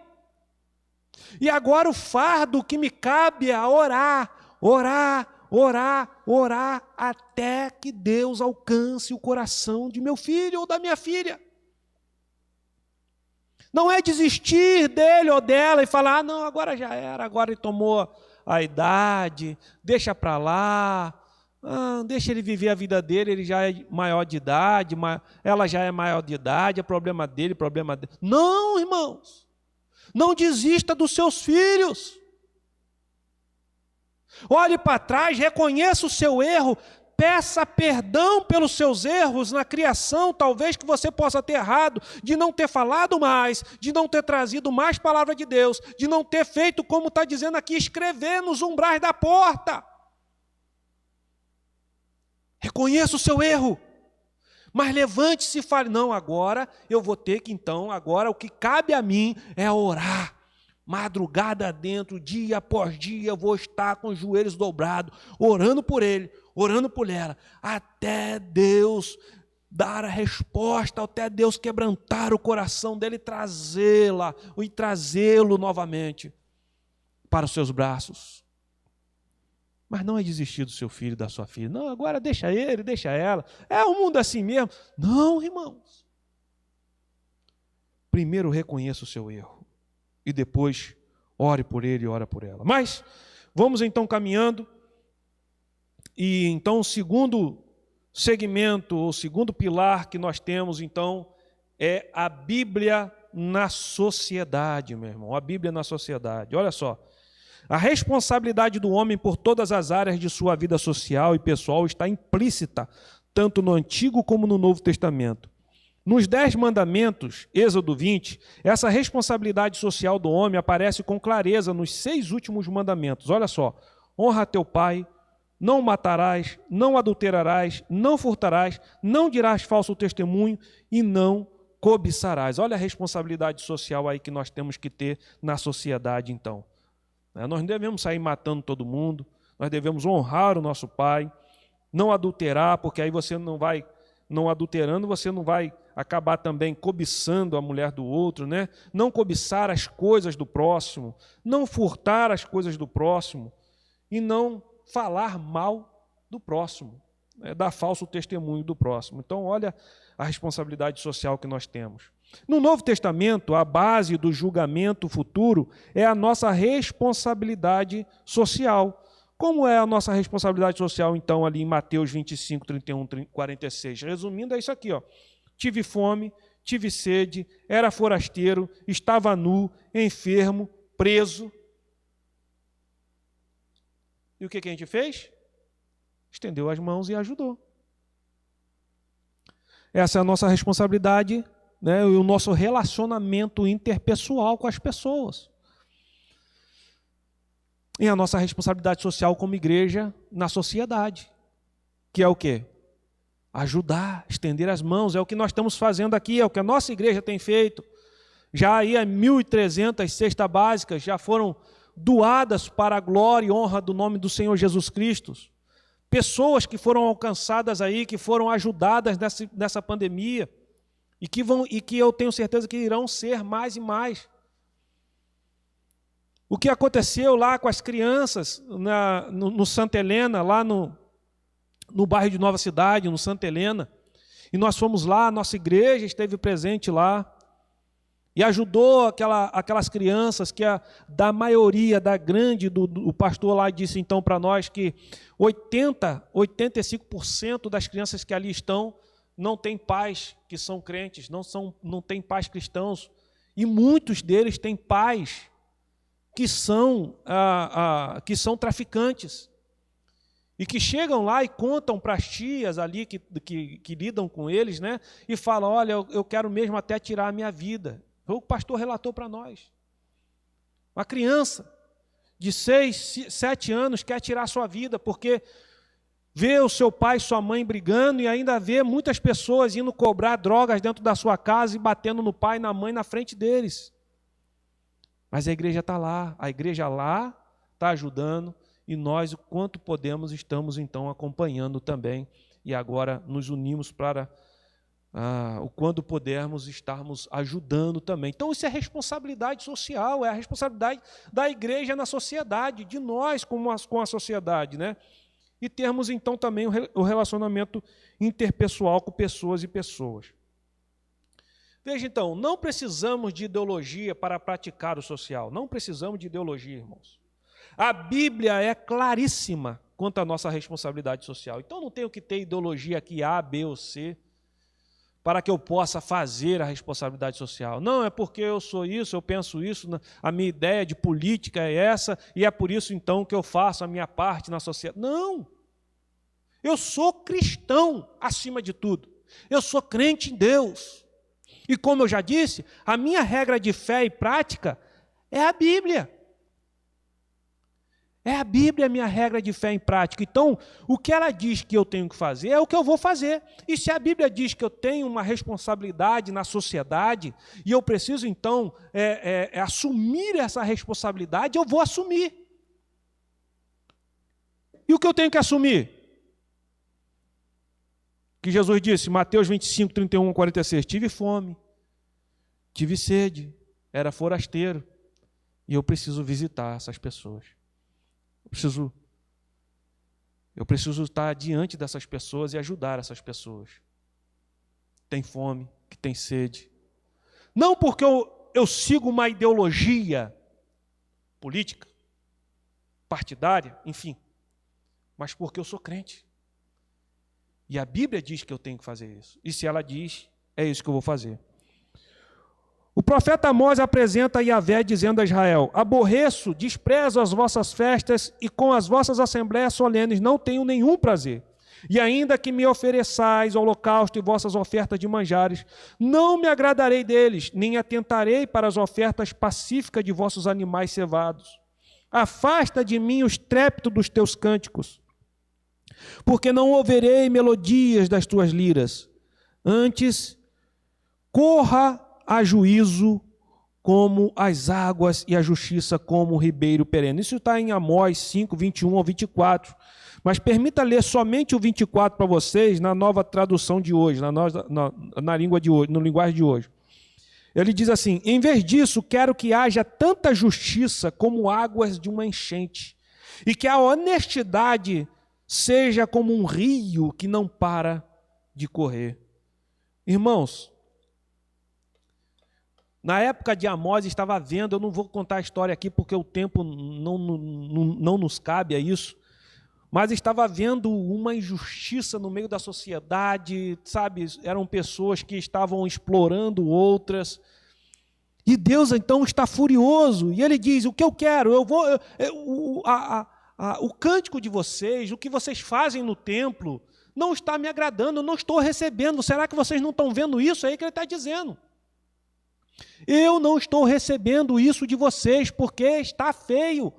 Speaker 1: E agora o fardo que me cabe é orar, orar, orar, orar, até que Deus alcance o coração de meu filho ou da minha filha. Não é desistir dele ou dela e falar, não, agora já era, agora ele tomou a idade, deixa para lá, deixa ele viver a vida dele, ele já é maior de idade, ela já é maior de idade, é problema dele, problema dele. Não, irmãos, não desista dos seus filhos. Olhe para trás, reconheça o seu erro, peça perdão pelos seus erros na criação, talvez que você possa ter errado, de não ter falado mais, de não ter trazido mais palavra de Deus, de não ter feito, como está dizendo aqui, escrever nos umbrais da porta. Reconheça o seu erro, mas levante-se e fale, não, agora eu vou ter que então, agora o que cabe a mim é orar. Madrugada dentro, dia após dia, eu vou estar com os joelhos dobrados, orando por ele, orando por ela, até Deus dar a resposta, até Deus quebrantar o coração dele e trazê-lo novamente para os seus braços. Mas não é desistir do seu filho, da sua filha. Não, agora deixa ele, deixa ela. É o mundo assim mesmo. Não, irmãos. Primeiro reconheça o seu erro. E depois ore por ele e ore por ela. Mas vamos então caminhando. E então o segundo segmento, o segundo pilar que nós temos então é a Bíblia na sociedade, meu irmão. A Bíblia na sociedade. Olha só. A responsabilidade do homem por todas as áreas de sua vida social e pessoal está implícita, tanto no Antigo como no Novo Testamento. Nos 10 mandamentos, Êxodo 20, essa responsabilidade social do homem aparece com clareza nos 6 últimos mandamentos. Olha só, honra teu pai, não matarás, não adulterarás, não furtarás, não dirás falso testemunho e não cobiçarás. Olha a responsabilidade social aí que nós temos que ter na sociedade então. Nós não devemos sair matando todo mundo, nós devemos honrar o nosso pai, não adulterar, porque aí você não adulterando, você não vai acabar também cobiçando a mulher do outro, né? Não cobiçar as coisas do próximo, não furtar as coisas do próximo e não falar mal do próximo, dar falso testemunho do próximo. Então, olha a responsabilidade social que nós temos. No Novo Testamento, a base do julgamento futuro é a nossa responsabilidade social. Como é a nossa responsabilidade social, então, ali em Mateus 25, 31, 46? Resumindo, é isso aqui, ó. Tive fome, tive sede, era forasteiro, estava nu, enfermo, preso. E o que a gente fez? Estendeu as mãos e ajudou. Essa é a nossa responsabilidade, né, e o nosso relacionamento interpessoal com as pessoas. em a nossa responsabilidade social como igreja na sociedade, que é o quê? Ajudar, estender as mãos, é o que nós estamos fazendo aqui, é o que a nossa igreja tem feito. Já aí 1.300 cestas básicas já foram doadas para a glória e honra do nome do Senhor Jesus Cristo. Pessoas que foram alcançadas aí, que foram ajudadas nessa pandemia, e que eu tenho certeza que irão ser mais e mais. O que aconteceu lá com as crianças no Santa Helena, lá no bairro de Nova Cidade, no Santa Helena, e nós fomos lá, nossa igreja esteve presente lá, e ajudou aquelas crianças que da maioria, o pastor lá disse então para nós que 85% das crianças que ali estão não têm pais que são crentes, não têm pais cristãos, e muitos deles têm pais que são traficantes, e que chegam lá e contam para as tias ali que lidam com eles, né, e falam, olha, eu quero mesmo até tirar a minha vida. O pastor relatou para nós. Uma criança de 6, 7 anos quer tirar a sua vida, porque vê o seu pai e sua mãe brigando e ainda vê muitas pessoas indo cobrar drogas dentro da sua casa e batendo no pai e na mãe na frente deles. Mas a igreja está lá, a igreja lá está ajudando, e nós, o quanto podemos, estamos então acompanhando também, e agora nos unimos para o quando pudermos estarmos ajudando também. Então isso é responsabilidade social, é a responsabilidade da igreja na sociedade, de nós com a sociedade, né? E termos então também o relacionamento interpessoal com pessoas e pessoas. Veja então, não precisamos de ideologia para praticar o social, não precisamos de ideologia, irmãos. A Bíblia é claríssima quanto à nossa responsabilidade social, então não tenho que ter ideologia aqui A, B ou C, para que eu possa fazer a responsabilidade social. Não, é porque eu sou isso, eu penso isso, a minha ideia de política é essa, e é por isso então que eu faço a minha parte na sociedade. Não! Eu sou cristão acima de tudo. Eu sou crente em Deus. E como eu já disse, a minha regra de fé e prática é a Bíblia. É a Bíblia a minha regra de fé em prática. Então, o que ela diz que eu tenho que fazer é o que eu vou fazer. E se a Bíblia diz que eu tenho uma responsabilidade na sociedade, e eu preciso, então, assumir essa responsabilidade, eu vou assumir. E o que eu tenho que assumir? Que Jesus disse, Mateus 25, 31 a 46, tive fome, tive sede, era forasteiro, e eu preciso visitar essas pessoas. Eu preciso estar diante dessas pessoas e ajudar essas pessoas. Tem fome, que tem sede. Não porque eu sigo uma ideologia política, partidária, enfim, mas porque eu sou crente. E a Bíblia diz que eu tenho que fazer isso. E se ela diz, é isso que eu vou fazer. O profeta Amós apresenta Yahvé dizendo a Israel, aborreço, desprezo as vossas festas e com as vossas assembleias solenes não tenho nenhum prazer. E ainda que me ofereçais holocausto e vossas ofertas de manjares, não me agradarei deles, nem atentarei para as ofertas pacíficas de vossos animais cevados. Afasta de mim o estrépito dos teus cânticos, porque não ouvirei melodias das tuas liras. Antes, corra a juízo como as águas e a justiça como o ribeiro perene. Isso está em Amós 5, 21 ao 24. Mas permita ler somente o 24 para vocês na nova tradução de hoje, na língua de hoje, no linguagem de hoje. Ele diz assim, em vez disso, quero que haja tanta justiça como águas de uma enchente, e que a honestidade seja como um rio que não para de correr. Irmãos, na época de Amós estava vendo, eu não vou contar a história aqui porque o tempo não nos cabe a isso, mas estava vendo uma injustiça no meio da sociedade, sabe? Eram pessoas que estavam explorando outras, e Deus então está furioso, e Ele diz, o que eu quero, o cântico de vocês, o que vocês fazem no templo, não está me agradando, eu não estou recebendo, será que vocês não estão vendo isso aí que Ele está dizendo? Eu não estou recebendo isso de vocês, porque está feio.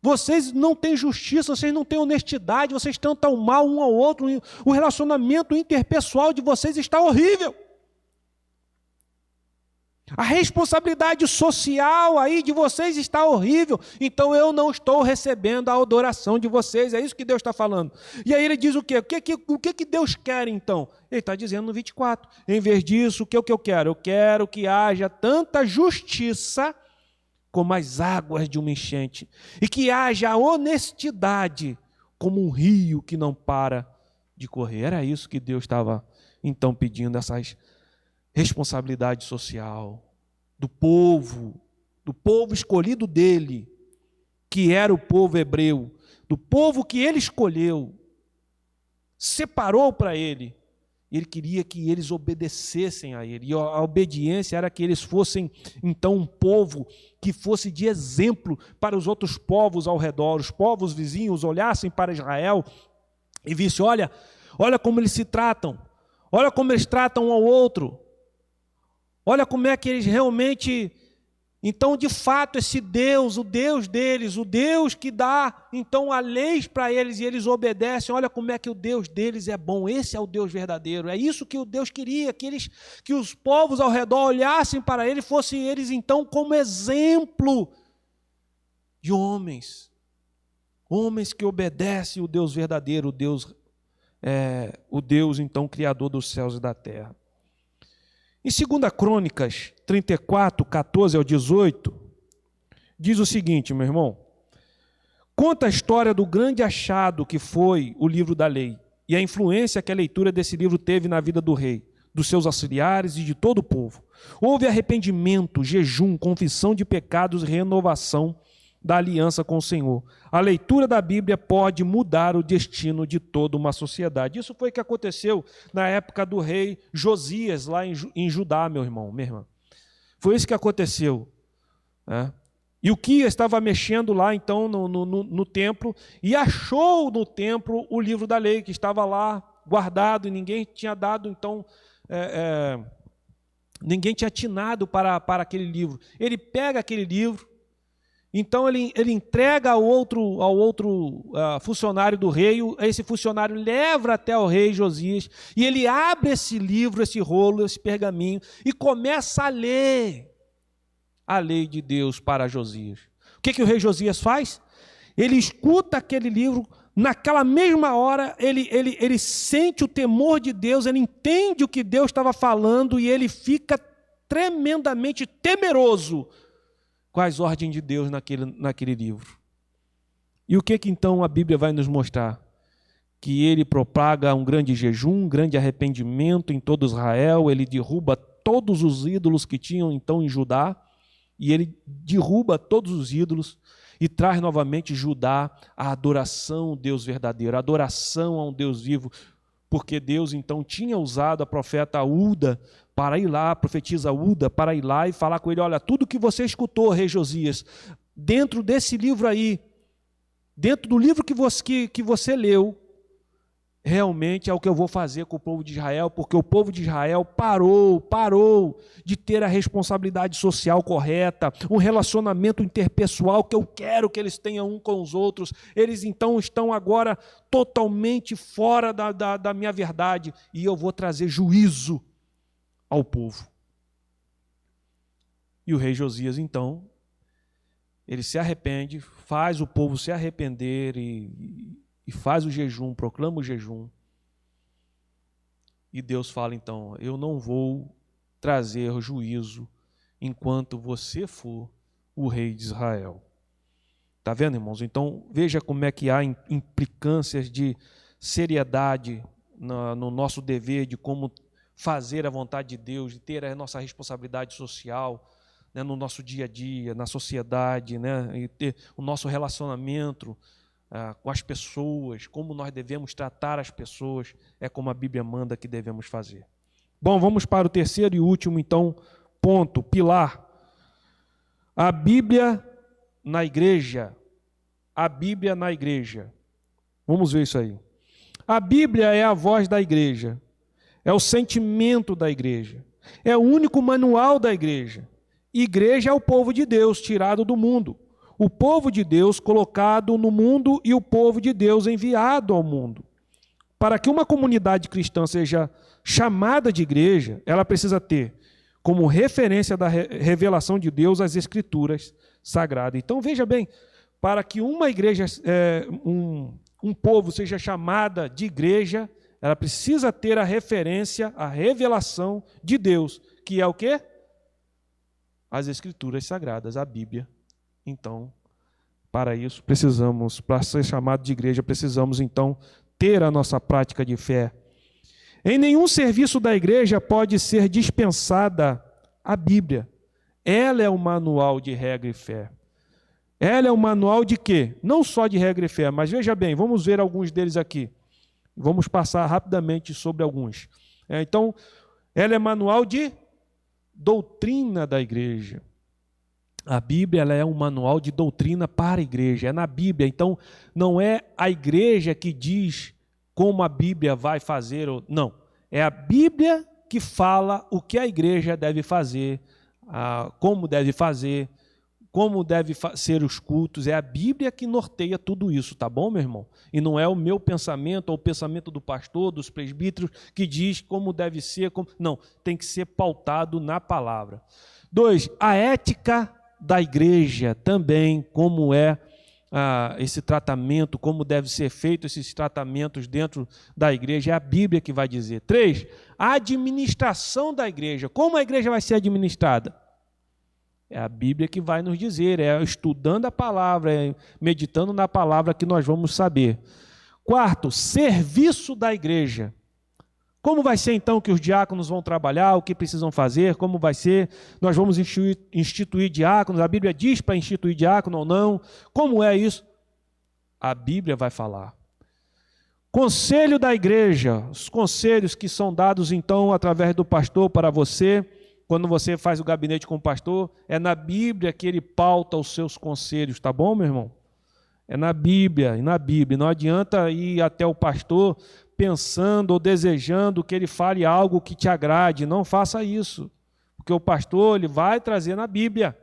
Speaker 1: vocês não têm justiça, vocês não têm honestidade, vocês tratam mal um ao outro, o relacionamento interpessoal de vocês está horrível. A responsabilidade social aí de vocês está horrível, então eu não estou recebendo a adoração de vocês, é isso que Deus está falando. E aí ele diz o quê? O que Deus quer então? Ele está dizendo no 24, em vez disso, o que eu quero? Eu quero que haja tanta justiça como as águas de uma enchente, e que haja honestidade como um rio que não para de correr. Era isso que Deus estava então pedindo, essas responsabilidade social do povo escolhido dele, que era o povo hebreu, do povo que ele escolheu, separou para ele. Ele queria que eles obedecessem a ele, e a obediência era que eles fossem então um povo que fosse de exemplo para os outros povos ao redor. Os povos vizinhos olhassem para Israel e vissem, olha como eles se tratam, olha como eles tratam um ao outro. Olha como é que eles realmente, então de fato esse Deus, o Deus deles, o Deus que dá então a lei para eles e eles obedecem, olha como é que o Deus deles é bom, esse é o Deus verdadeiro, é isso que o Deus queria, que os povos ao redor olhassem para ele, fossem eles então como exemplo de homens que obedecem o Deus verdadeiro, o Deus então criador dos céus e da terra. Em 2 Crônicas 34, 14 ao 18, diz o seguinte, meu irmão: conta a história do grande achado que foi o livro da lei e a influência que a leitura desse livro teve na vida do rei, dos seus auxiliares e de todo o povo. Houve arrependimento, jejum, confissão de pecados e renovação da aliança com o Senhor. A leitura da Bíblia pode mudar o destino de toda uma sociedade. Isso foi o que aconteceu na época do rei Josias, lá em Judá, meu irmão, minha irmã. Foi isso que aconteceu. Né? E o Quias estava mexendo lá, então, no templo, e achou no templo o livro da lei, que estava lá guardado, e ninguém tinha dado, então, ninguém tinha atinado para aquele livro. Ele pega aquele livro, então ele entrega ao outro funcionário do rei, esse funcionário leva até o rei Josias, e ele abre esse livro, esse rolo, esse pergaminho, e começa a ler a lei de Deus para Josias. O que o rei Josias faz? Ele escuta aquele livro, naquela mesma hora ele sente o temor de Deus, ele entende o que Deus estava falando, e ele fica tremendamente temeroso com as ordens de Deus naquele livro. E o que então a Bíblia vai nos mostrar? Que ele propaga um grande jejum, um grande arrependimento em todo Israel, ele derruba todos os ídolos que tinham então em Judá, e ele derruba todos os ídolos e traz novamente Judá a adoração ao Deus verdadeiro, a adoração a um Deus vivo, porque Deus então tinha usado a profeta Uda para ir lá, a profetisa Uda, para ir lá e falar com ele, olha, tudo que você escutou, rei Josias, dentro desse livro aí, dentro do livro que você leu, realmente é o que eu vou fazer com o povo de Israel, porque o povo de Israel parou de ter a responsabilidade social correta, um relacionamento interpessoal que eu quero que eles tenham um com os outros. Eles então estão agora totalmente fora da minha verdade, e eu vou trazer juízo ao povo. E o rei Josias então, ele se arrepende, faz o povo se arrepender e faz o jejum, proclama o jejum. E Deus fala então, eu não vou trazer juízo enquanto você for o rei de Israel. Está vendo, irmãos? Então, veja como é que há implicâncias de seriedade no nosso dever de como fazer a vontade de Deus, de ter a nossa responsabilidade social, né, no nosso dia a dia, na sociedade, né, e ter o nosso relacionamento com as pessoas, como nós devemos tratar as pessoas, é como a Bíblia manda que devemos fazer. Bom, vamos para o terceiro e último, então, ponto, pilar. A Bíblia na igreja. A Bíblia na igreja. Vamos ver isso aí. A Bíblia é a voz da igreja. É o sentimento da igreja. É o único manual da igreja. Igreja é o povo de Deus, tirado do mundo. o povo de Deus colocado no mundo e o povo de Deus enviado ao mundo. Para que uma comunidade cristã seja chamada de igreja, ela precisa ter como referência da revelação de Deus as Escrituras sagradas. Então, veja bem, para que uma igreja, um povo seja chamada de igreja, ela precisa ter a referência, a revelação de Deus, que é o quê? As Escrituras sagradas, a Bíblia. Então, para isso, para ser chamado de igreja, precisamos, então, ter a nossa prática de fé. Em nenhum serviço da igreja pode ser dispensada a Bíblia. Ela é o manual de regra e fé. Ela é o manual de quê? Não só de regra e fé, mas veja bem, vamos ver alguns deles aqui. Vamos passar rapidamente sobre alguns. Então, ela é manual de doutrina da igreja. A Bíblia ela é um manual de doutrina para a igreja. É na Bíblia. Então, não é a igreja que diz como a Bíblia vai fazer. Não. É a Bíblia que fala o que a igreja deve fazer, como deve fazer, como deve ser os cultos. É a Bíblia que norteia tudo isso, tá bom, meu irmão? E não é o meu pensamento ou o pensamento do pastor, dos presbíteros, que diz como deve ser. Não, tem que ser pautado na palavra. 2, a ética da igreja também, como é esse tratamento, como deve ser feito esses tratamentos dentro da igreja, é a Bíblia que vai dizer. 3, a administração da igreja. Como a igreja vai ser administrada? É a Bíblia que vai nos dizer, é estudando a palavra, é meditando na palavra que nós vamos saber. 4, serviço da igreja. Como vai ser então que os diáconos vão trabalhar, o que precisam fazer, como vai ser? Nós vamos instituir diáconos, a Bíblia diz para instituir diácono ou não? Como é isso? A Bíblia vai falar. Conselho da igreja, os conselhos que são dados então através do pastor para você, quando você faz o gabinete com o pastor, é na Bíblia que ele pauta os seus conselhos, tá bom, meu irmão? É na Bíblia, não adianta ir até o pastor pensando ou desejando que ele fale algo que te agrade, não faça isso, porque o pastor ele vai trazer na Bíblia.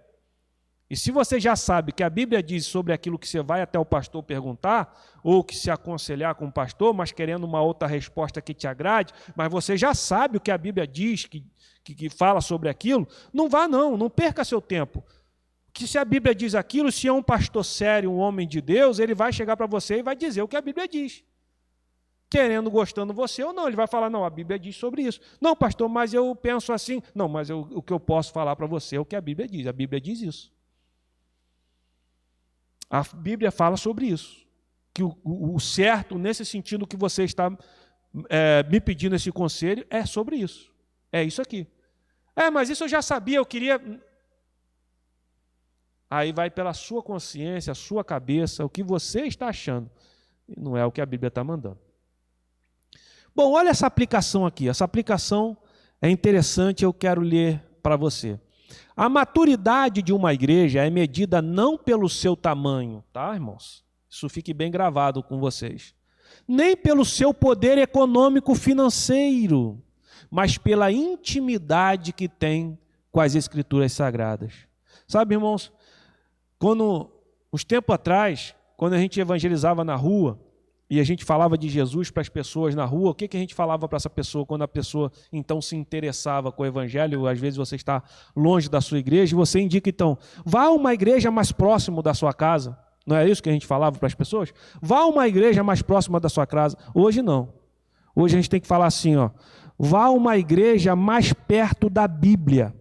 Speaker 1: E se você já sabe que a Bíblia diz sobre aquilo que você vai até o pastor perguntar, ou que se aconselhar com o pastor, mas querendo uma outra resposta que te agrade, mas você já sabe o que a Bíblia diz, que fala sobre aquilo, não vá não perca seu tempo. Que se a Bíblia diz aquilo, se é um pastor sério, um homem de Deus, ele vai chegar para você e vai dizer o que a Bíblia diz. Querendo, gostando você ou não, ele vai falar, não, a Bíblia diz sobre isso. Não, pastor, mas eu penso assim. Não, mas o que eu posso falar para você é o que a Bíblia diz. A Bíblia diz isso. A Bíblia fala sobre isso. Que o certo, nesse sentido que você está me pedindo esse conselho, é sobre isso. É isso aqui. Mas isso eu já sabia, eu queria... Aí vai pela sua consciência, a sua cabeça, o que você está achando. E não é o que a Bíblia está mandando. Bom, olha essa aplicação aqui. Essa aplicação é interessante, eu quero ler para você. A maturidade de uma igreja é medida não pelo seu tamanho, tá, irmãos? Isso fique bem gravado com vocês. Nem pelo seu poder econômico financeiro, mas pela intimidade que tem com as Escrituras Sagradas. Sabe, irmãos, uns tempos atrás, quando a gente evangelizava na rua, e a gente falava de Jesus para as pessoas na rua, o que a gente falava para essa pessoa quando a pessoa então se interessava com o evangelho? Às vezes você está longe da sua igreja e você indica então, vá a uma igreja mais próximo da sua casa. Não é isso que a gente falava para as pessoas? Vá a uma igreja mais próxima da sua casa. Hoje não. Hoje a gente tem que falar assim, vá a uma igreja mais perto da Bíblia.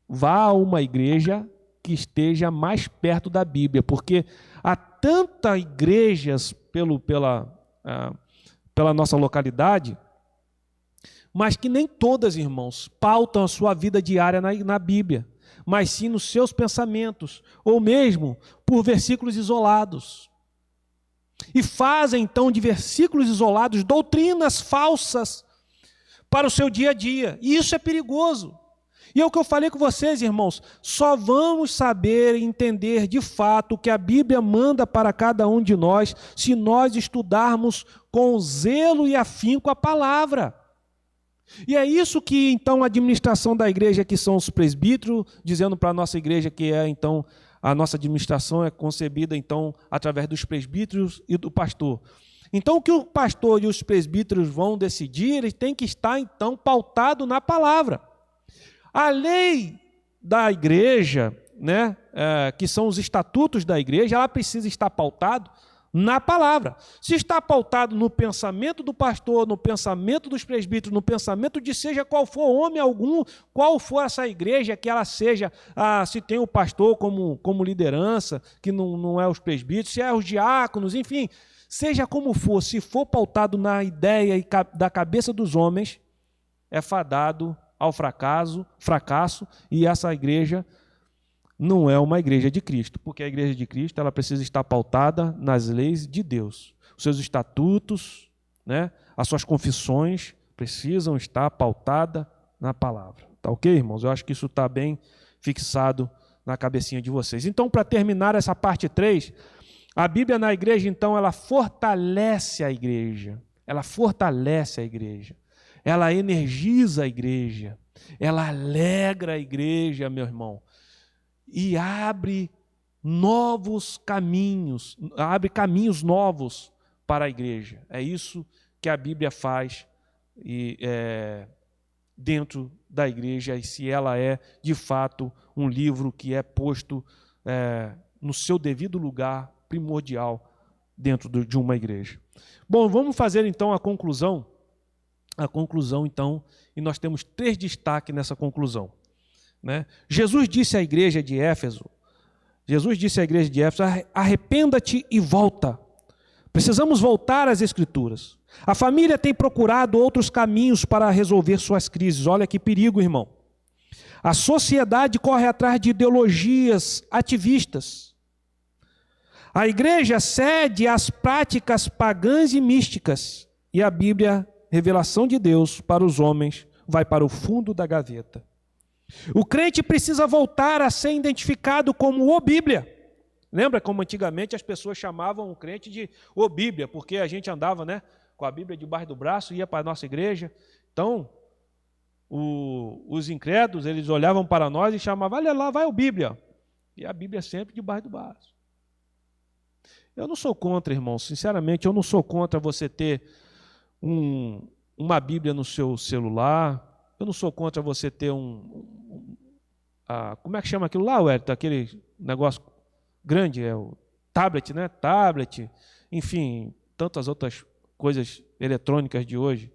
Speaker 1: Vá a uma igreja que esteja mais perto da Bíblia, porque há tantas igrejas pela nossa localidade, mas que nem todas, irmãos, pautam a sua vida diária na Bíblia, mas sim nos seus pensamentos, ou mesmo por versículos isolados. E fazem, então, de versículos isolados doutrinas falsas para o seu dia a dia. E isso é perigoso. E é o que eu falei com vocês, irmãos, só vamos saber e entender de fato o que a Bíblia manda para cada um de nós se nós estudarmos com zelo e afinco a palavra. E é isso que, então, a administração da igreja, que são os presbíteros, dizendo para a nossa igreja que é, então, A nossa administração é concebida, então, através dos presbíteros e do pastor. Então, o que o pastor e os presbíteros vão decidir, ele tem que estar, então, pautado na palavra. A lei da igreja, né, que são os estatutos da igreja, ela precisa estar pautado na palavra. Se está pautado no pensamento do pastor, no pensamento dos presbíteros, no pensamento de seja qual for homem algum, qual for essa igreja, que ela seja, se tem o pastor como liderança, que não é os presbíteros, se é os diáconos, enfim, seja como for, se for pautado na ideia da cabeça dos homens, é fadado ao fracasso, e essa igreja não é uma igreja de Cristo, porque a igreja de Cristo ela precisa estar pautada nas leis de Deus. Os seus estatutos, né, as suas confissões precisam estar pautadas na palavra. Tá ok, irmãos? Eu acho que isso está bem fixado na cabecinha de vocês. Então, para terminar essa parte 3, a Bíblia na igreja, então, ela fortalece a igreja. Ela fortalece a igreja. Ela energiza a igreja. Ela alegra a igreja, meu irmão. E abre novos caminhos, abre caminhos novos para a igreja. É isso que a Bíblia faz dentro da igreja, e se ela é, de fato, um livro que é posto no seu devido lugar primordial dentro de uma igreja. Bom, vamos fazer então a conclusão, então, e nós temos 3 destaques nessa conclusão. Né? Jesus disse à igreja de Éfeso, arrependa-te e volta. Precisamos voltar às Escrituras. A família tem procurado outros caminhos para resolver suas crises. Olha que perigo, irmão. A sociedade corre atrás de ideologias ativistas. A igreja cede às práticas pagãs e místicas. E a Bíblia, revelação de Deus para os homens, vai para o fundo da gaveta. O crente precisa voltar a ser identificado como o Bíblia. Lembra como antigamente as pessoas chamavam o crente de o Bíblia, porque a gente andava, né, com a Bíblia debaixo do braço e ia para a nossa igreja. Então, os incrédulos, eles olhavam para nós e chamavam, olha lá, vai o Bíblia. E a Bíblia sempre debaixo do braço. Eu não sou contra, irmão, sinceramente, eu não sou contra você ter uma Bíblia no seu celular. Eu não sou contra você ter como é que chama aquilo lá, Wellington? Aquele negócio grande, é o tablet, né? Tablet, enfim, tantas outras coisas eletrônicas de hoje.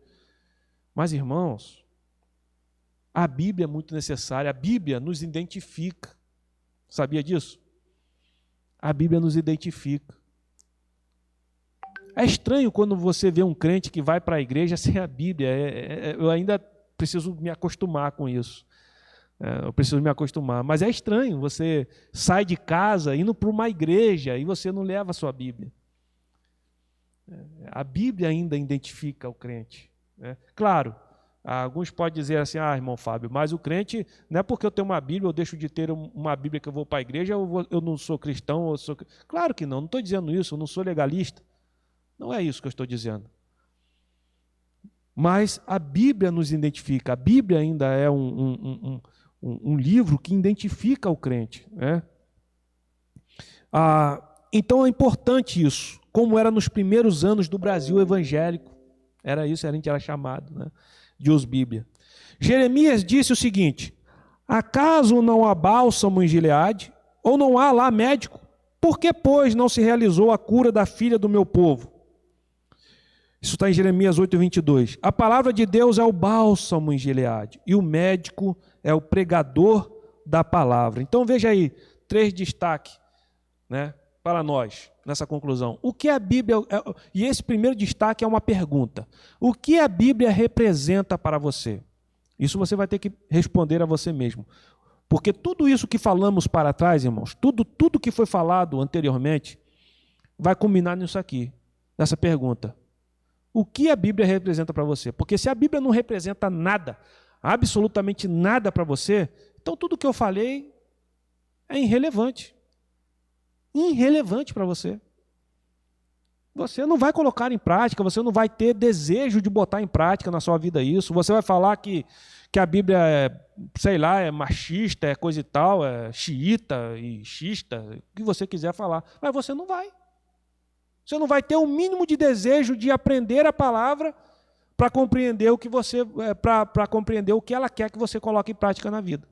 Speaker 1: Mas, irmãos, a Bíblia é muito necessária. A Bíblia nos identifica. Sabia disso? A Bíblia nos identifica. É estranho quando você vê um crente que vai para a igreja sem a Bíblia. Eu ainda preciso me acostumar com isso. Eu preciso me acostumar. Mas é estranho, você sai de casa indo para uma igreja e você não leva a sua Bíblia. A Bíblia ainda identifica o crente. Claro, alguns podem dizer assim, irmão Fábio, mas o crente, não é porque eu tenho uma Bíblia, eu deixo de ter uma Bíblia que eu vou para a igreja, eu não sou cristão. Claro que não estou dizendo isso, eu não sou legalista. Não é isso que eu estou dizendo. Mas a Bíblia nos identifica. A Bíblia ainda é um livro que identifica o crente. Né? Então é importante isso. Como era nos primeiros anos do Brasil evangélico. Era isso, a gente era chamado, né, de os Bíblia. Jeremias disse o seguinte, acaso não há bálsamo em Gileade? Ou não há lá médico? Por que, pois, não se realizou a cura da filha do meu povo? Isso está em Jeremias 8:22. A palavra de Deus é o bálsamo em Gileade, e o médico é o pregador da palavra. Então veja aí, 3 destaques, né, para nós, nessa conclusão. O que a Bíblia, e esse primeiro destaque é uma pergunta. O que a Bíblia representa para você? Isso você vai ter que responder a você mesmo. Porque tudo isso que falamos para trás, irmãos, tudo que foi falado anteriormente, vai culminar nisso aqui, nessa pergunta. O que a Bíblia representa para você? Porque se a Bíblia não representa nada, absolutamente nada para você, então tudo que eu falei é irrelevante. Irrelevante para você. Você não vai colocar em prática, você não vai ter desejo de botar em prática na sua vida isso. Você vai falar que a Bíblia é, sei lá, é machista, é coisa e tal, é xiita e xista, o que você quiser falar. Mas você não vai. Você não vai ter o mínimo de desejo de aprender a palavra para compreender o que para compreender o que ela quer que você coloque em prática na vida.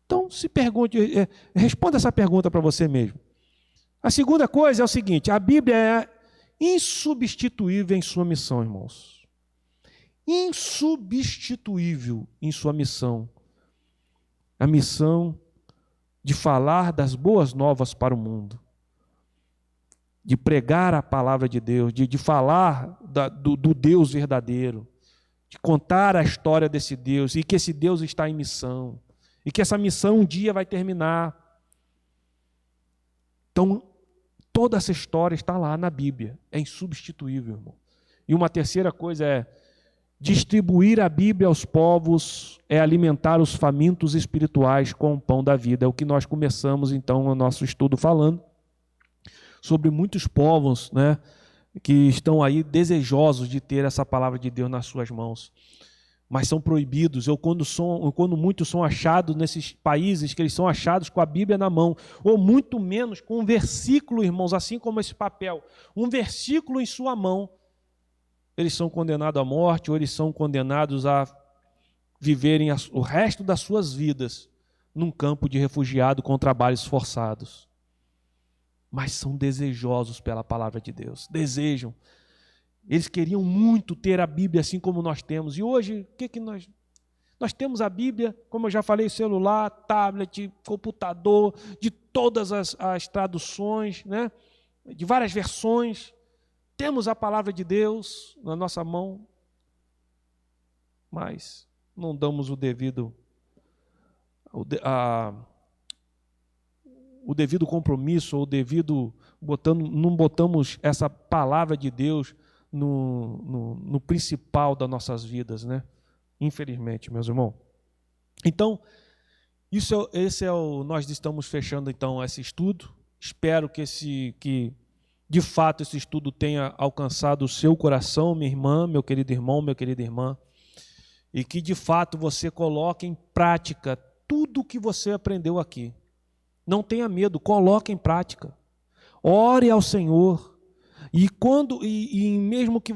Speaker 1: Então, se pergunte, responda essa pergunta para você mesmo. A segunda coisa é o seguinte: a Bíblia é insubstituível em sua missão, irmãos. Insubstituível em sua missão. A missão de falar das boas novas para o mundo, de pregar a palavra de Deus, de falar do Deus verdadeiro, de contar a história desse Deus, e que esse Deus está em missão, e que essa missão um dia vai terminar. Então, toda essa história está lá na Bíblia, é insubstituível, irmão. E uma terceira coisa é distribuir a Bíblia aos povos, é alimentar os famintos espirituais com o pão da vida. É o que nós começamos, então, o nosso estudo falando sobre muitos povos, né, que estão aí desejosos de ter essa palavra de Deus nas suas mãos, mas são proibidos, ou quando muitos são achados nesses países, que eles são achados com a Bíblia na mão, ou muito menos com um versículo, irmãos, assim como esse papel, um versículo em sua mão, eles são condenados à morte, ou eles são condenados a viverem o resto das suas vidas num campo de refugiado com trabalhos forçados. Mas são desejosos pela palavra de Deus, desejam. Eles queriam muito ter a Bíblia assim como nós temos. E hoje, o que nós temos? A Bíblia, como eu já falei, celular, tablet, computador, de todas as traduções, né? De várias versões. Temos a palavra de Deus na nossa mão, mas não damos o devido compromisso, ou não botamos essa palavra de Deus no principal das nossas vidas, né? Infelizmente, meus irmãos. Então, nós estamos fechando então esse estudo. Espero que de fato esse estudo tenha alcançado o seu coração, minha irmã, meu querido irmão, minha querida irmã, e que de fato você coloque em prática tudo o que você aprendeu aqui. Não tenha medo, coloque em prática. Ore ao Senhor. E mesmo que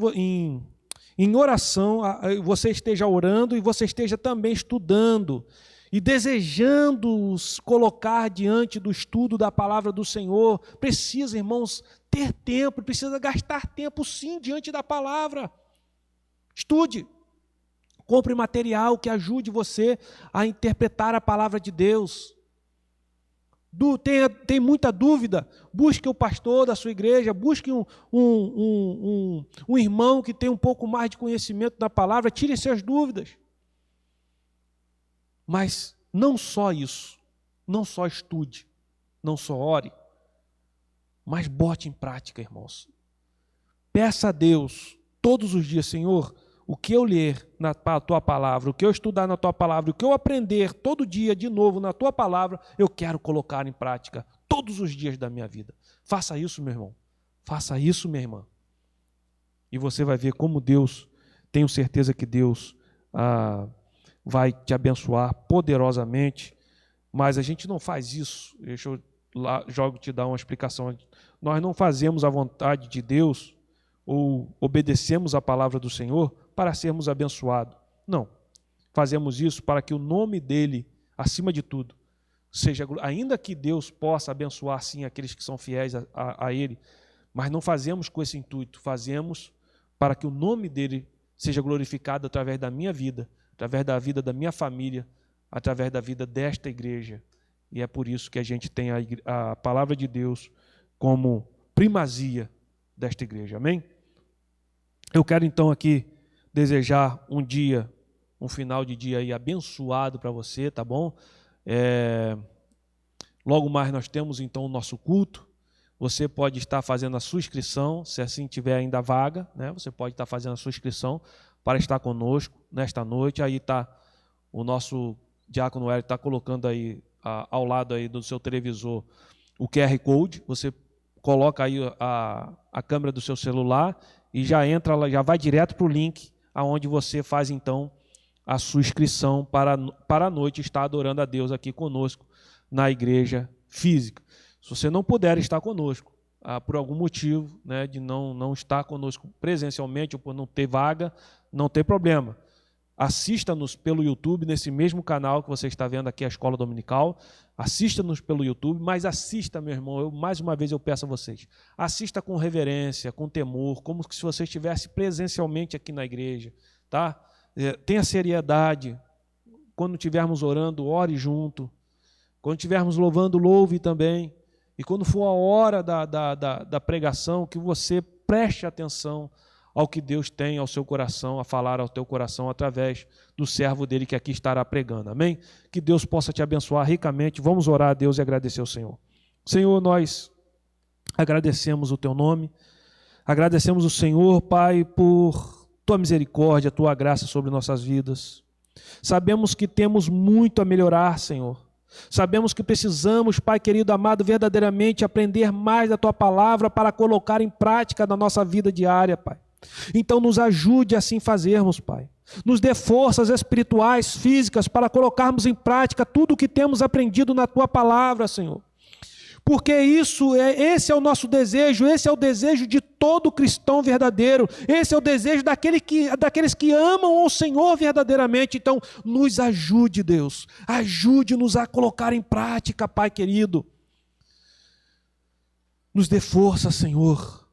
Speaker 1: em oração você esteja orando e você esteja também estudando e desejando colocar diante do estudo da palavra do Senhor, precisa, irmãos, ter tempo, precisa gastar tempo sim diante da palavra. Estude, compre material que ajude você a interpretar a palavra de Deus. Tem muita dúvida, busque o pastor da sua igreja, busque um irmão que tem um pouco mais de conhecimento da palavra, tire suas dúvidas. Mas não só isso, não só estude, não só ore, mas bote em prática, irmãos. Peça a Deus todos os dias: Senhor, o que eu ler na tua palavra, o que eu estudar na tua palavra, o que eu aprender todo dia de novo na tua palavra, eu quero colocar em prática todos os dias da minha vida. Faça isso, meu irmão. Faça isso, minha irmã. E você vai ver como Deus, tenho certeza que Deus vai te abençoar poderosamente, mas a gente não faz isso. Deixa eu te dar uma explicação. Nós não fazemos a vontade de Deus ou obedecemos a palavra do Senhor para sermos abençoados. Não. Fazemos isso para que o nome dele, acima de tudo, seja, ainda que Deus possa abençoar sim aqueles que são fiéis a ele, mas não fazemos com esse intuito, fazemos para que o nome dele seja glorificado através da minha vida, através da vida da minha família, através da vida desta igreja. E é por isso que a gente tem a palavra de Deus como primazia desta igreja. Amém? Eu quero então aqui desejar um final de dia aí abençoado para você, tá bom? Logo mais nós temos então o nosso culto. Você pode estar fazendo a sua inscrição, se assim tiver ainda vaga, né? Você pode estar fazendo a sua inscrição para estar conosco nesta noite. Aí está o nosso diácono Hélio, está colocando aí ao lado aí do seu televisor o QR Code. Você coloca aí a câmera do seu celular e já entra lá, já vai direto para o link aonde você faz então a sua inscrição para a noite estar adorando a Deus aqui conosco na igreja física. Se você não puder estar conosco, por algum motivo, né, de não estar conosco presencialmente ou por não ter vaga, não tem problema. Assista-nos pelo YouTube, nesse mesmo canal que você está vendo aqui, a Escola Dominical. Assista-nos pelo YouTube, mas assista, meu irmão, mais uma vez eu peço a vocês, assista com reverência, com temor, como se você estivesse presencialmente aqui na igreja, tá? Tenha seriedade. Quando estivermos orando, ore junto. Quando estivermos louvando, louve também. E quando for a hora da pregação, que você preste atenção ao que Deus tem ao seu coração, a falar ao teu coração através do servo dele que aqui estará pregando. Amém? Que Deus possa te abençoar ricamente. Vamos orar a Deus e agradecer ao Senhor. Senhor, nós agradecemos o teu nome, agradecemos o Senhor, Pai, por tua misericórdia, tua graça sobre nossas vidas. Sabemos que temos muito a melhorar, Senhor. Sabemos que precisamos, Pai querido, amado, verdadeiramente aprender mais da tua palavra para colocar em prática na nossa vida diária, Pai. Então nos ajude a assim fazermos, Pai. Nos dê forças espirituais, físicas, para colocarmos em prática tudo o que temos aprendido na tua palavra, Senhor. Porque esse é o nosso desejo, esse é o desejo de todo cristão verdadeiro, esse é o desejo daqueles que amam o Senhor verdadeiramente. Então, nos ajude, Deus, ajude-nos a colocar em prática, Pai querido. Nos dê força, Senhor.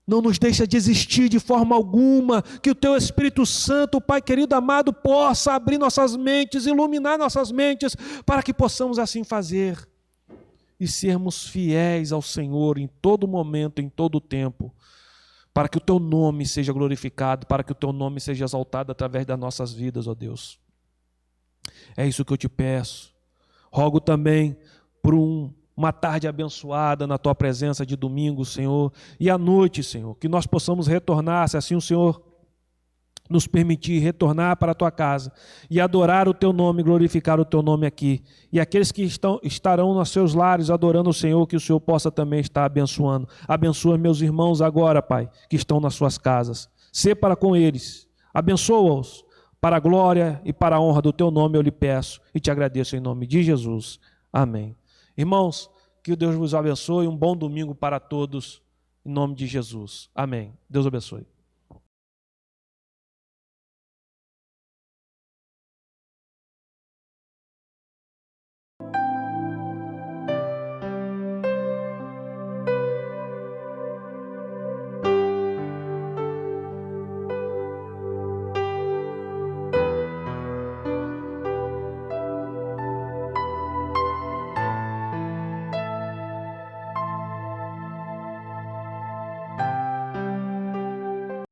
Speaker 1: Não nos deixa desistir de forma alguma, que o Teu Espírito Santo, Pai querido amado, possa abrir nossas mentes, iluminar nossas mentes, para que possamos assim fazer. E sermos fiéis ao Senhor em todo momento, em todo tempo, para que o Teu nome seja glorificado, para que o Teu nome seja exaltado através das nossas vidas, ó Deus. É isso que eu te peço. Rogo também por uma tarde abençoada na Tua presença de domingo, Senhor, e à noite, Senhor, que nós possamos retornar, se assim o Senhor nos permitir retornar para a Tua casa e adorar o Teu nome, glorificar o Teu nome aqui. E aqueles que estarão nos seus lares adorando o Senhor, que o Senhor possa também estar abençoando. Abençoa meus irmãos agora, Pai, que estão nas suas casas. Sê para com eles. Abençoa-os. Para a glória e para a honra do Teu nome eu lhe peço e te agradeço em nome de Jesus. Amém. Irmãos, que Deus vos abençoe. Um bom domingo para todos, em nome de Jesus. Amém. Deus abençoe.